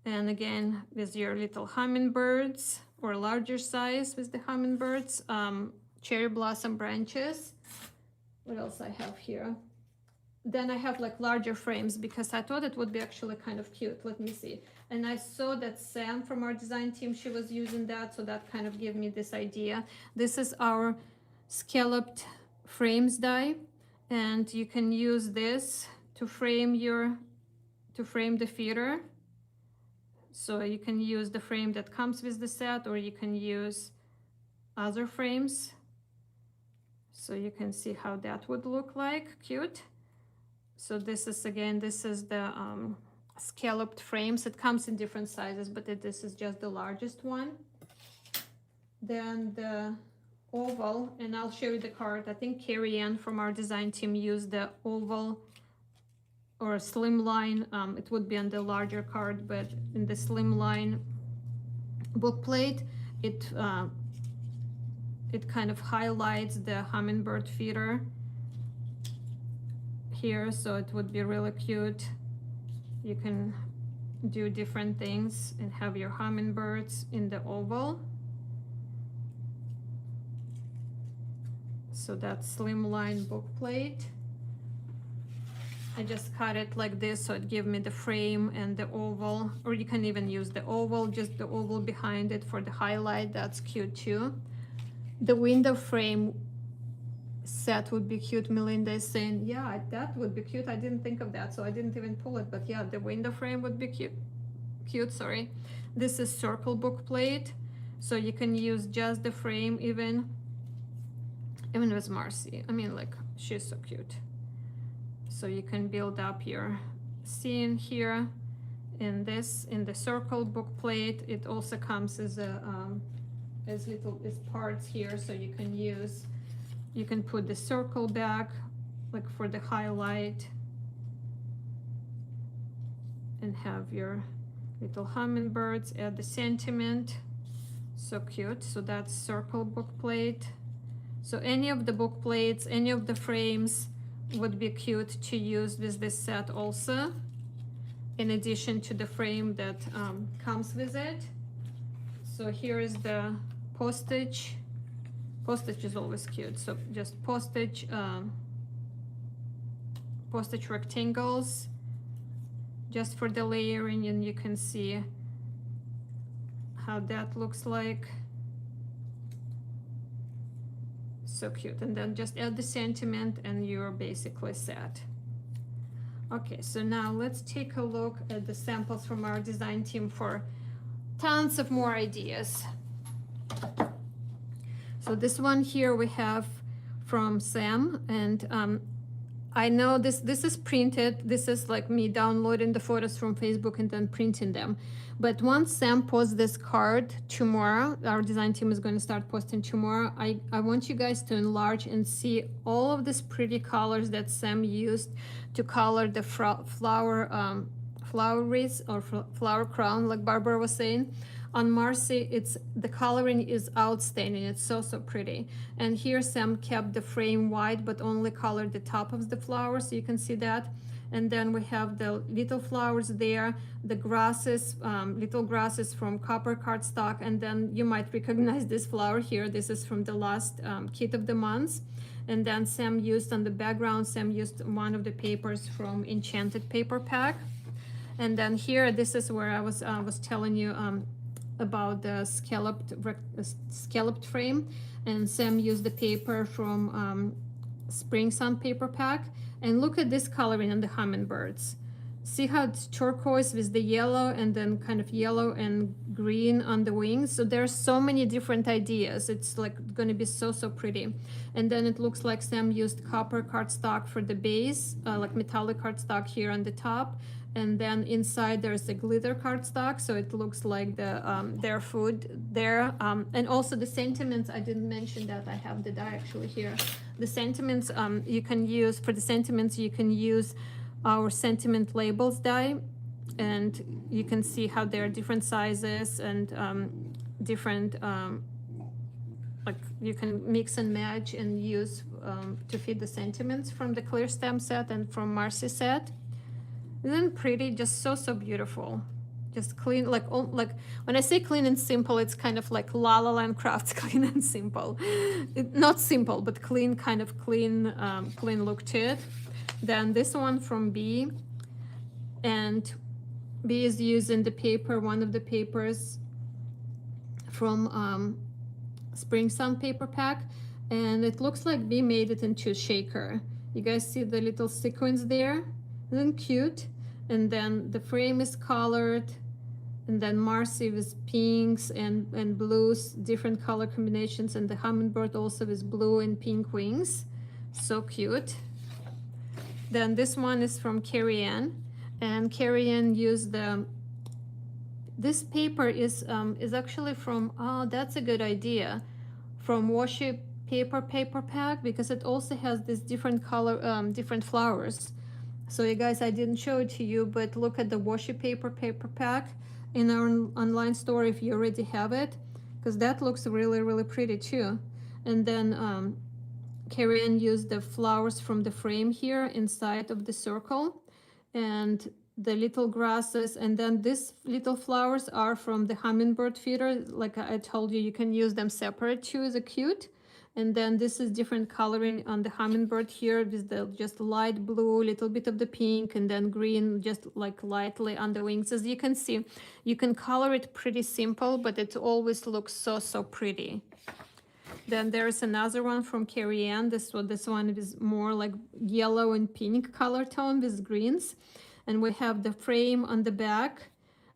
Speaker 1: And again, with your little hummingbirds, or larger size with the hummingbirds, cherry blossom branches. What else I have here? Then I have like larger frames, because I thought it would be actually kind of cute. Let me see. And I saw that Sam from our design team, she was using that, so that kind of gave me this idea. This is our scalloped frames die, and you can use this to frame the feeder. So you can use the frame that comes with the set, or you can use other frames. So you can see how that would look like, cute. So this is, again, this is the scalloped frames. It comes in different sizes, but this is just the largest one. Then oval, and I'll show you the card. I think Carrie Ann from our design team used the oval or slimline. It would be on the larger card, but in the slimline book plate, it kind of highlights the hummingbird feeder here, so it would be really cute. You can do different things and have your hummingbirds in the oval. So that's slimline book plate. I just cut it like this so it gives me the frame and the oval, or you can even use the oval, just the oval behind it for the highlight. That's cute too. The window frame set would be cute. Melinda is saying, yeah, that would be cute. I didn't think of that, so I didn't even pull it, but yeah, the window frame would be cute, sorry. This is circle book plate, so you can use just the frame even with Marcy. I mean, like, she's so cute. So you can build up your scene here in the circle book plate. It also comes as a as parts here, so you can put the circle back like for the highlight and have your little hummingbirds. Add the sentiment. So cute. So that's circle book plate. So any of the book plates, any of the frames would be cute to use with this set also, in addition to the frame that comes with it. So here is the postage. Postage is always cute. So just postage rectangles just for the layering, and you can see how that looks like. So cute. And then just add the sentiment and you're basically set. Okay, so now let's take a look at the samples from our design team for tons of more ideas. So this one here we have from Sam, and I know this is printed. This is like me downloading the photos from Facebook and then printing them. But once Sam posts this card tomorrow, our design team is going to start posting tomorrow, I want you guys to enlarge and see all of these pretty colors that Sam used to color the flower wreath or flower crown, like Barbara was saying. On Marcy, the coloring is outstanding. It's so pretty. And here Sam kept the frame white, but only colored the top of the flower, so you can see that. And then we have the little flowers there, the grasses, little grasses from copper cardstock, and then you might recognize this flower here. This is from the last kit of the month. And then Sam used on the background, Sam used one of the papers from Enchanted Paper Pack. And then here, this is where I was telling you about the scalloped frame, and Sam used the paper from Spring Sun Paper Pack. And look at this coloring on the hummingbirds. See how it's turquoise with the yellow and then kind of yellow and green on the wings. So there's so many different ideas. It's like going to be so pretty. And then it looks like Sam used copper cardstock for the base, like metallic cardstock here on the top. And then inside there's a glitter cardstock, so it looks like their food there. And also the sentiments, I didn't mention that. I have the die actually here. The sentiments, you can use, for the sentiments, you can use our sentiment labels die, and you can see how there are different sizes and different, like you can mix and match and use to fit the sentiments from the Clear Stamp set and from Marcy set. Isn't it pretty? Just so beautiful. Just clean, like when I say clean and simple, it's kind of like lalalandcrafts, clean and simple. Not simple, but clean, kind of clean, clean look to it. Then this one from B, and B is using the paper, one of the papers from Spring Sun Paper Pack, and it looks like B made it into a shaker. You guys see the little sequins there? Isn't cute? And then the frame is colored, and then Marcy with pinks and blues, different color combinations, and the hummingbird also with blue and pink wings. So cute. Then this one is from Carrie Ann, and Carrie Ann used this paper is actually from, oh, that's a good idea, from washi paper pack, because it also has this different color, different flowers. So you guys, I didn't show it to you, but look at the washi paper pack in our online store if you already have it, because that looks really pretty too. And then Carrie Ann used the flowers from the frame here inside of the circle, and the little grasses, and then these little flowers are from the hummingbird feeder. Like I told you, you can use them separate too, as a cute. And then this is different coloring on the hummingbird here with the just light blue, little bit of the pink, and then green just like lightly on the wings. As you can see, you can color it pretty simple, but it always looks so pretty. Then there's another one from Carrie Ann. This one is more like yellow and pink color tone with greens. And we have the frame on the back.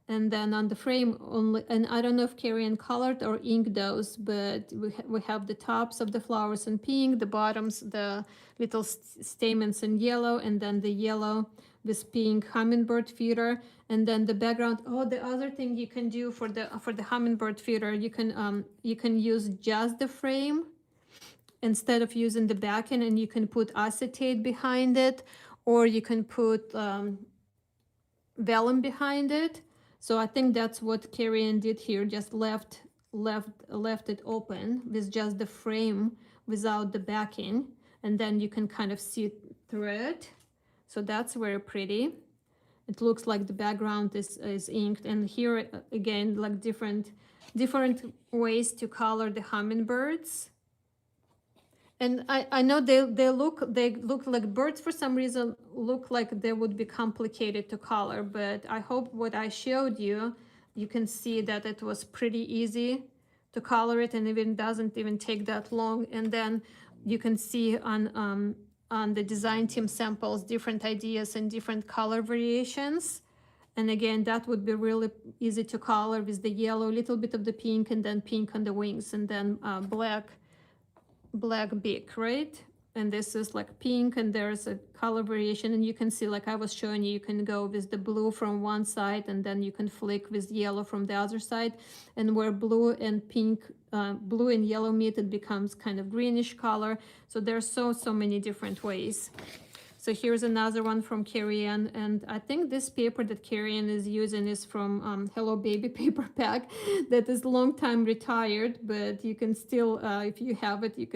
Speaker 1: And then on the frame only, and I don't know if Carrie Ann colored or inked those, but we have the tops of the flowers in pink, the bottoms, the little stamens in yellow, and then the yellow with pink hummingbird feeder. And then the background. Oh, the other thing you can do for the hummingbird feeder, you can use just the frame instead of using the backing, and you can put acetate behind it, or you can put vellum behind it. So I think that's what Carrie Ann did here, just left it open with just the frame without the backing, and then you can kind of see through it. So that's very pretty. It looks like the background is inked, and here again, like different ways to color the hummingbirds. And I know they look like birds for some reason, look like they would be complicated to color, but I hope what I showed you, you can see that it was pretty easy to color it, and even doesn't even take that long. And then you can see on the design team samples different ideas and different color variations. And again, that would be really easy to color with the yellow, little bit of the pink, and then pink on the wings, and then black beak, right? And this is like pink, and there's a color variation, and you can see, like I was showing you, you can go with the blue from one side, and then you can flick with yellow from the other side, and where blue and pink, blue and yellow meet, it becomes kind of greenish color. So there's so many different ways. So here's another one from Carrie Ann, and I think this paper that Carrie Ann is using is from Hello Baby paper pack that is long time retired, but you can still, if you have it, you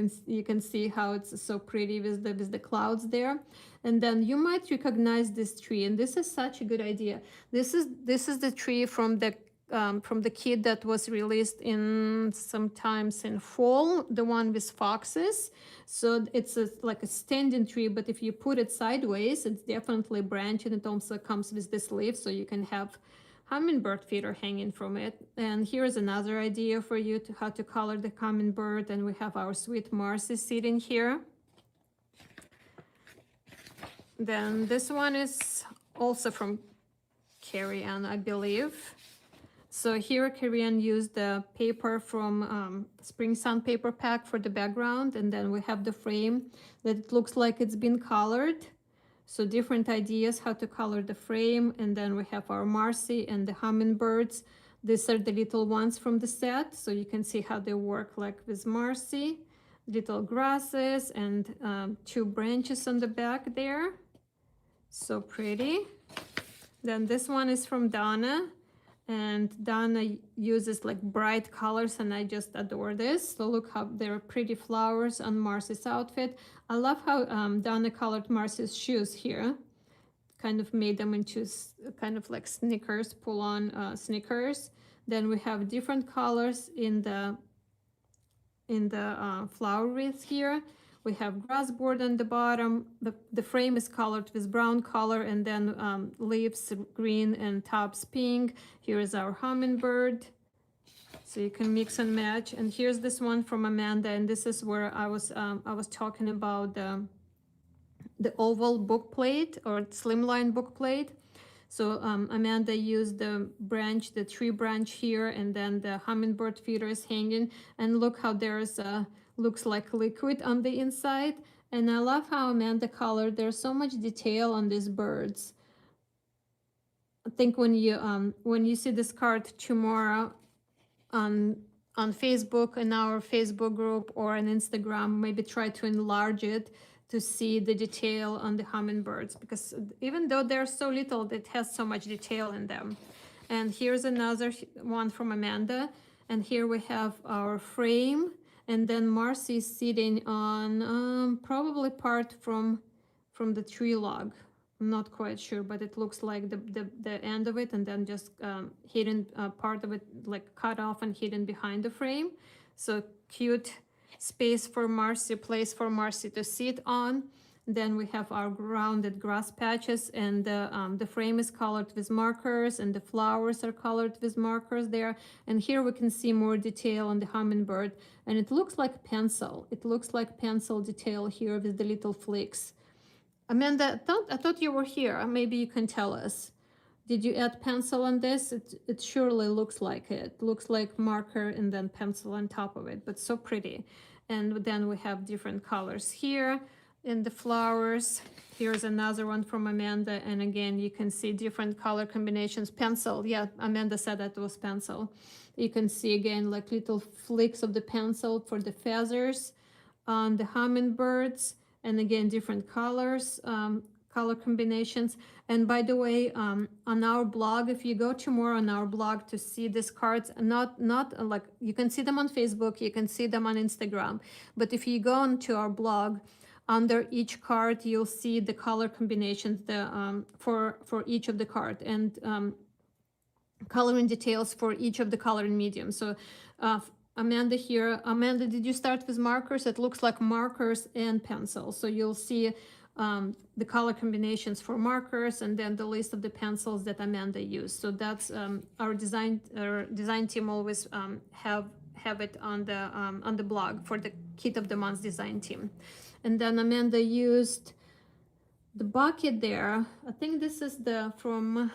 Speaker 1: can see how it's so pretty with the clouds there. And then you might recognize this tree, and this is such a good idea. This is the tree from the kit that was released in sometimes in fall, the one with foxes. So it's like a standing tree, but if you put it sideways, it's definitely branching. It also comes with this leaf, so you can have hummingbird feeder hanging from it. And here's another idea for you to how to color the hummingbird. And we have our sweet Marcy sitting here. Then this one is also from Carrie Ann, I believe. So here Carrie Ann used the paper from Spring Sun paper pack for the background, and then we have the frame that it looks like it's been colored. So different ideas how to color the frame, and then we have our Marcy and the hummingbirds. These are the little ones from the set, so you can see how they work like with Marcy. Little grasses and 2 branches on the back there. So pretty. Then this one is from Donna. And Donna uses like bright colors, and I just adore this. So look how there are pretty flowers on Marcy's outfit. I love how Donna colored Marcy's shoes here. Kind of made them into kind of like sneakers, pull-on sneakers. Then we have different colors in the flower wreath here. We have grass board on the bottom. The frame is colored with brown color, and then leaves green and tops pink. Here is our hummingbird. So you can mix and match. And here's this one from Amanda, and this is where I was talking about the oval book plate or slimline book plate. So Amanda used the tree branch here, and then the hummingbird feeder is hanging. And look how there's looks like liquid on the inside. And I love how Amanda colored. There's so much detail on these birds. I think when you see this card tomorrow on on Facebook, in our Facebook group, or on Instagram, maybe try to enlarge it to see the detail on the hummingbirds, because even though they're so little, it has so much detail in them. And here's another one from Amanda. And here we have our frame. And then Marcy is sitting on probably part from the tree log. I'm not quite sure, but it looks like the end of it, and then just hidden part of it, like cut off and hidden behind the frame. So cute space for Marcy, place for Marcy to sit on. Then we have our rounded grass patches, and the frame is colored with markers, and the flowers are colored with markers there. And here we can see more detail on the hummingbird, and it looks like pencil. It looks like pencil detail here with the little flicks. Amanda, I thought you were here. Maybe you can tell us. Did you add pencil on this? It surely looks like it. Looks like marker and then pencil on top of it, but so pretty. And then we have different colors here in the flowers. Here's another one from Amanda. And again, you can see different color combinations. Pencil, yeah, Amanda said that was pencil. You can see again, like little flicks of the pencil for the feathers on the hummingbirds. And again, different colors, color combinations. And by the way, on our blog, if you go tomorrow on our blog to see these cards, not like, you can see them on Facebook, you can see them on Instagram, but if you go onto our blog, under each card, you'll see the color combinations for each of the card, and coloring details for each of the coloring mediums. So Amanda here, Amanda, did you start with markers? It looks like markers and pencils. So you'll see the color combinations for markers, and then the list of the pencils that Amanda used. So that's our design team always have it on the blog for the Kit of the Month design team. And then Amanda used the bucket there. I think this is from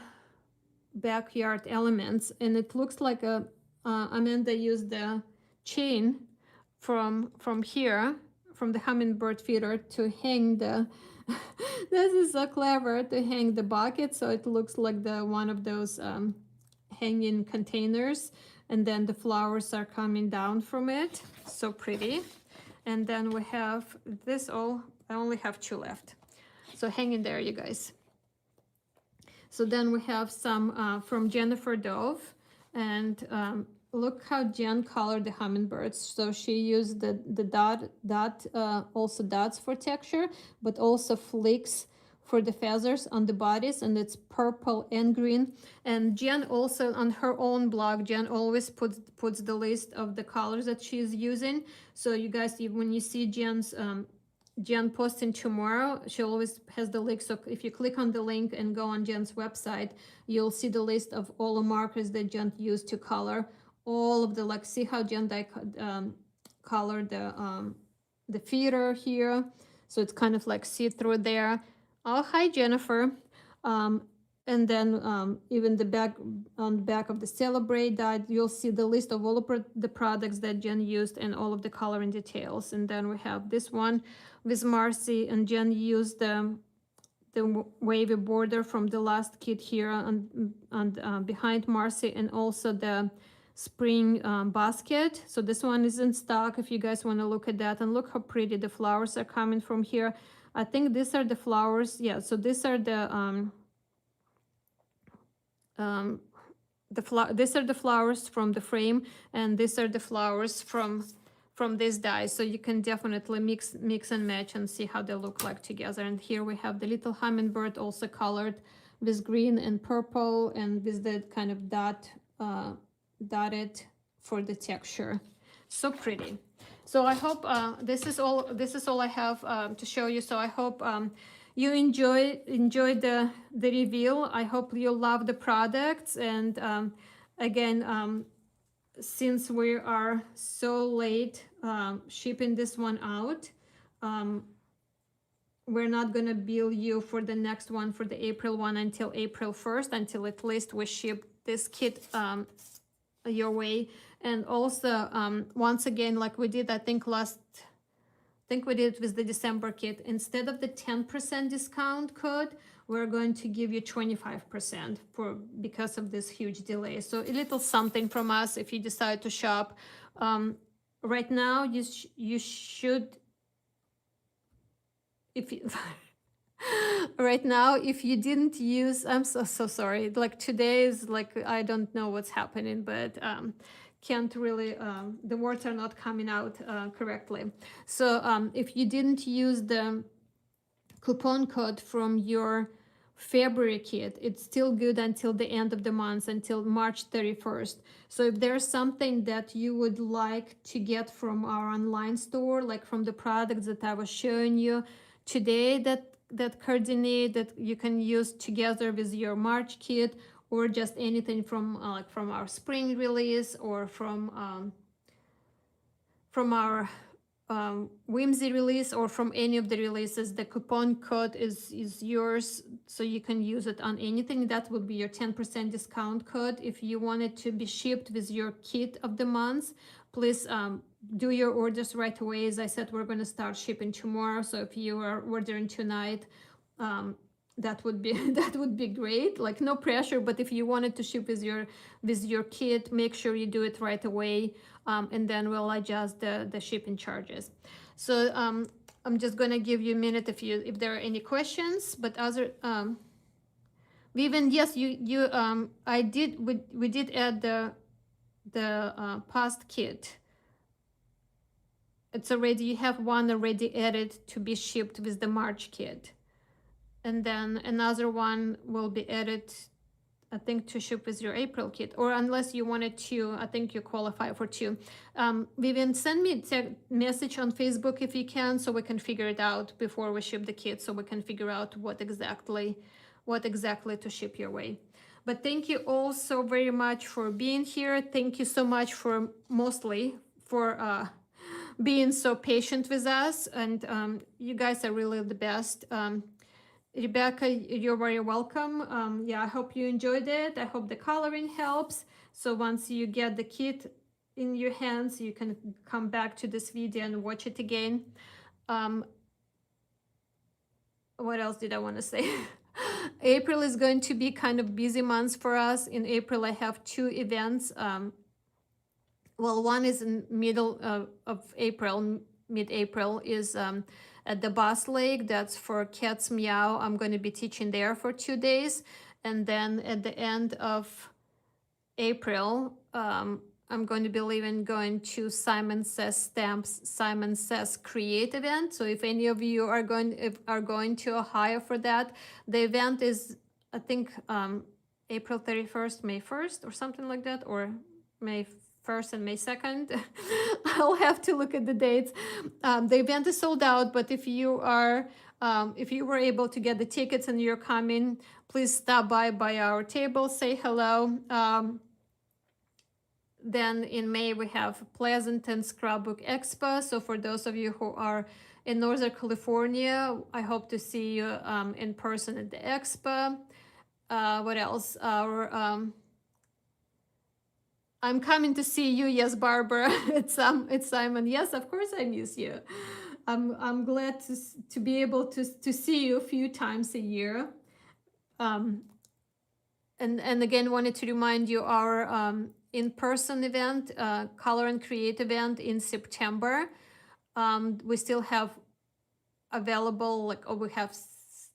Speaker 1: Backyard Elements, and it looks like Amanda used the chain from here, from the hummingbird feeder, to hang the this is so clever, to hang the bucket, so it looks like one of those hanging containers, and then the flowers are coming down from it. So pretty. And then we have this all, I only have 2 left, so hang in there, you guys. So then we have some from Jennifer Dove, and look how Jen colored the hummingbirds. So she used the dot, also dots for texture, but also flicks for the feathers on the bodies, and it's purple and green. And Jen also, on her own blog, Jen always puts the list of the colors that she's using. So you guys, when you see Jen posting tomorrow, she always has the link. So if you click on the link and go on Jen's website, you'll see the list of all the markers that Jen used to color all of the, like, see how Jen colored the feeder here. So it's kind of like see-through there. Oh, hi, Jennifer. And then even on the back of the Celebrate die, you'll see the list of all of the products that Jen used and all of the coloring details. And then we have this one with Marcy, and Jen used the wavy border from the last kit here and behind Marcy, and also the spring basket. So this one is in stock if you guys want to look at that. And look how pretty the flowers are coming from here. I think these are the flowers. Yeah, so these are these are the flowers from the frame, and these are the flowers from this die. So you can definitely mix and match and see how they look like together. And here we have the little hummingbird also colored with green and purple, and with the kind of dotted for the texture. So pretty. So I hope this is all I have to show you. So I hope you enjoy the reveal. I hope you love the products. And again, since we are so late shipping this one out, we're not gonna bill you for the next one, for the April one, until April 1st, until at least we ship this kit your way. And also, once again, like we did, I think we did it with the December kit. Instead of the 10% discount code, we're going to give you 25% because of this huge delay. So a little something from us if you decide to shop Right now, you should, if you right now, if you didn't use, I'm so sorry. Like today is like, I don't know what's happening, but can't really, the words are not coming out correctly. So if you didn't use the coupon code from your February kit, it's still good until the end of the month, until March 31st. So if there's something that you would like to get from our online store, like from the products that I was showing you today, that coordinate, that you can use together with your March kit, or just anything from like from our spring release, or from our whimsy release, or from any of the releases, the coupon code is yours, so you can use it on anything. That would be your 10% discount code. If you want it to be shipped with your kit of the month, please do your orders right away. As I said, we're going to start shipping tomorrow, so if you are ordering tonight, that would be that would be great. Like, no pressure, but if you wanted to ship with your kit, make sure you do it right away, and then we'll adjust the shipping charges. So I'm just gonna give you a minute if there are any questions. But other Vivian, yes, you we did add the past kit. It's already, you have one already added to be shipped with the March kit. And then another one will be added, I think, to ship with your April kit, or unless you wanted to, I think you qualify for two. Vivian, send me a message on Facebook if you can, so we can figure it out before we ship the kit, so we can figure out what exactly to ship your way. But thank you all so very much for being here. Thank you so much for being so patient with us, and you guys are really the best. Rebecca, you're very welcome. Yeah, I hope you enjoyed it. I hope the coloring helps. So once you get the kit in your hands, you can come back to this video and watch it again. What else did I want to say? April is going to be kind of busy month for us. In April, I have two events. Well, one is in middle of April, mid-April, is at the Bass Lake. That's for Cats Meow. I'm going to be teaching there for 2 days. And then at the end of April, I'm going to be going to Simon Says Stamps, Simon Says Create event. So if any of you are going to Ohio for that, the event is, I think, April 31st, May 1st, or something like that, or May 1st and May 2nd. I'll have to look at the dates. The event is sold out, but if you were able to get the tickets and you're coming, please stop by our table, say hello. Then in May, we have Pleasanton Scrapbook Expo. So for those of you who are in Northern California, I hope to see you in person at the expo. What else? I'm coming to see you. Yes, Barbara. It's Simon. Yes, of course I miss you. I'm glad to be able to see you a few times a year. And again, wanted to remind you our in-person event, Color and Create event in September. We still have available,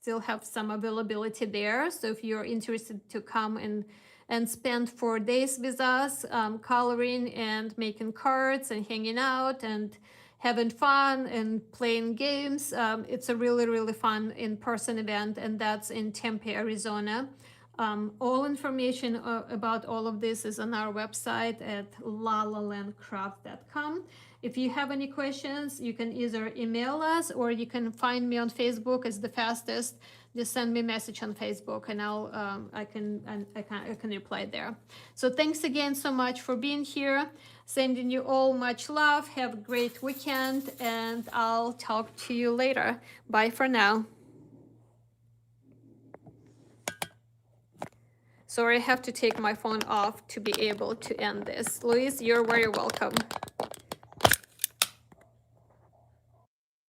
Speaker 1: still have some availability there. So if you're interested to come and spend 4 days with us, coloring and making cards and hanging out and having fun and playing games. It's a really, really fun in-person event, and that's in Tempe, Arizona. All information about all of this is on our website at lalalandcrafts.com. If you have any questions, you can either email us or you can find me on Facebook. It's the fastest. Just send me a message on Facebook, and I can reply there. So thanks again so much for being here. Sending you all much love. Have a great weekend, and I'll talk to you later. Bye for now. Sorry, I have to take my phone off to be able to end this. Louise, you're very welcome.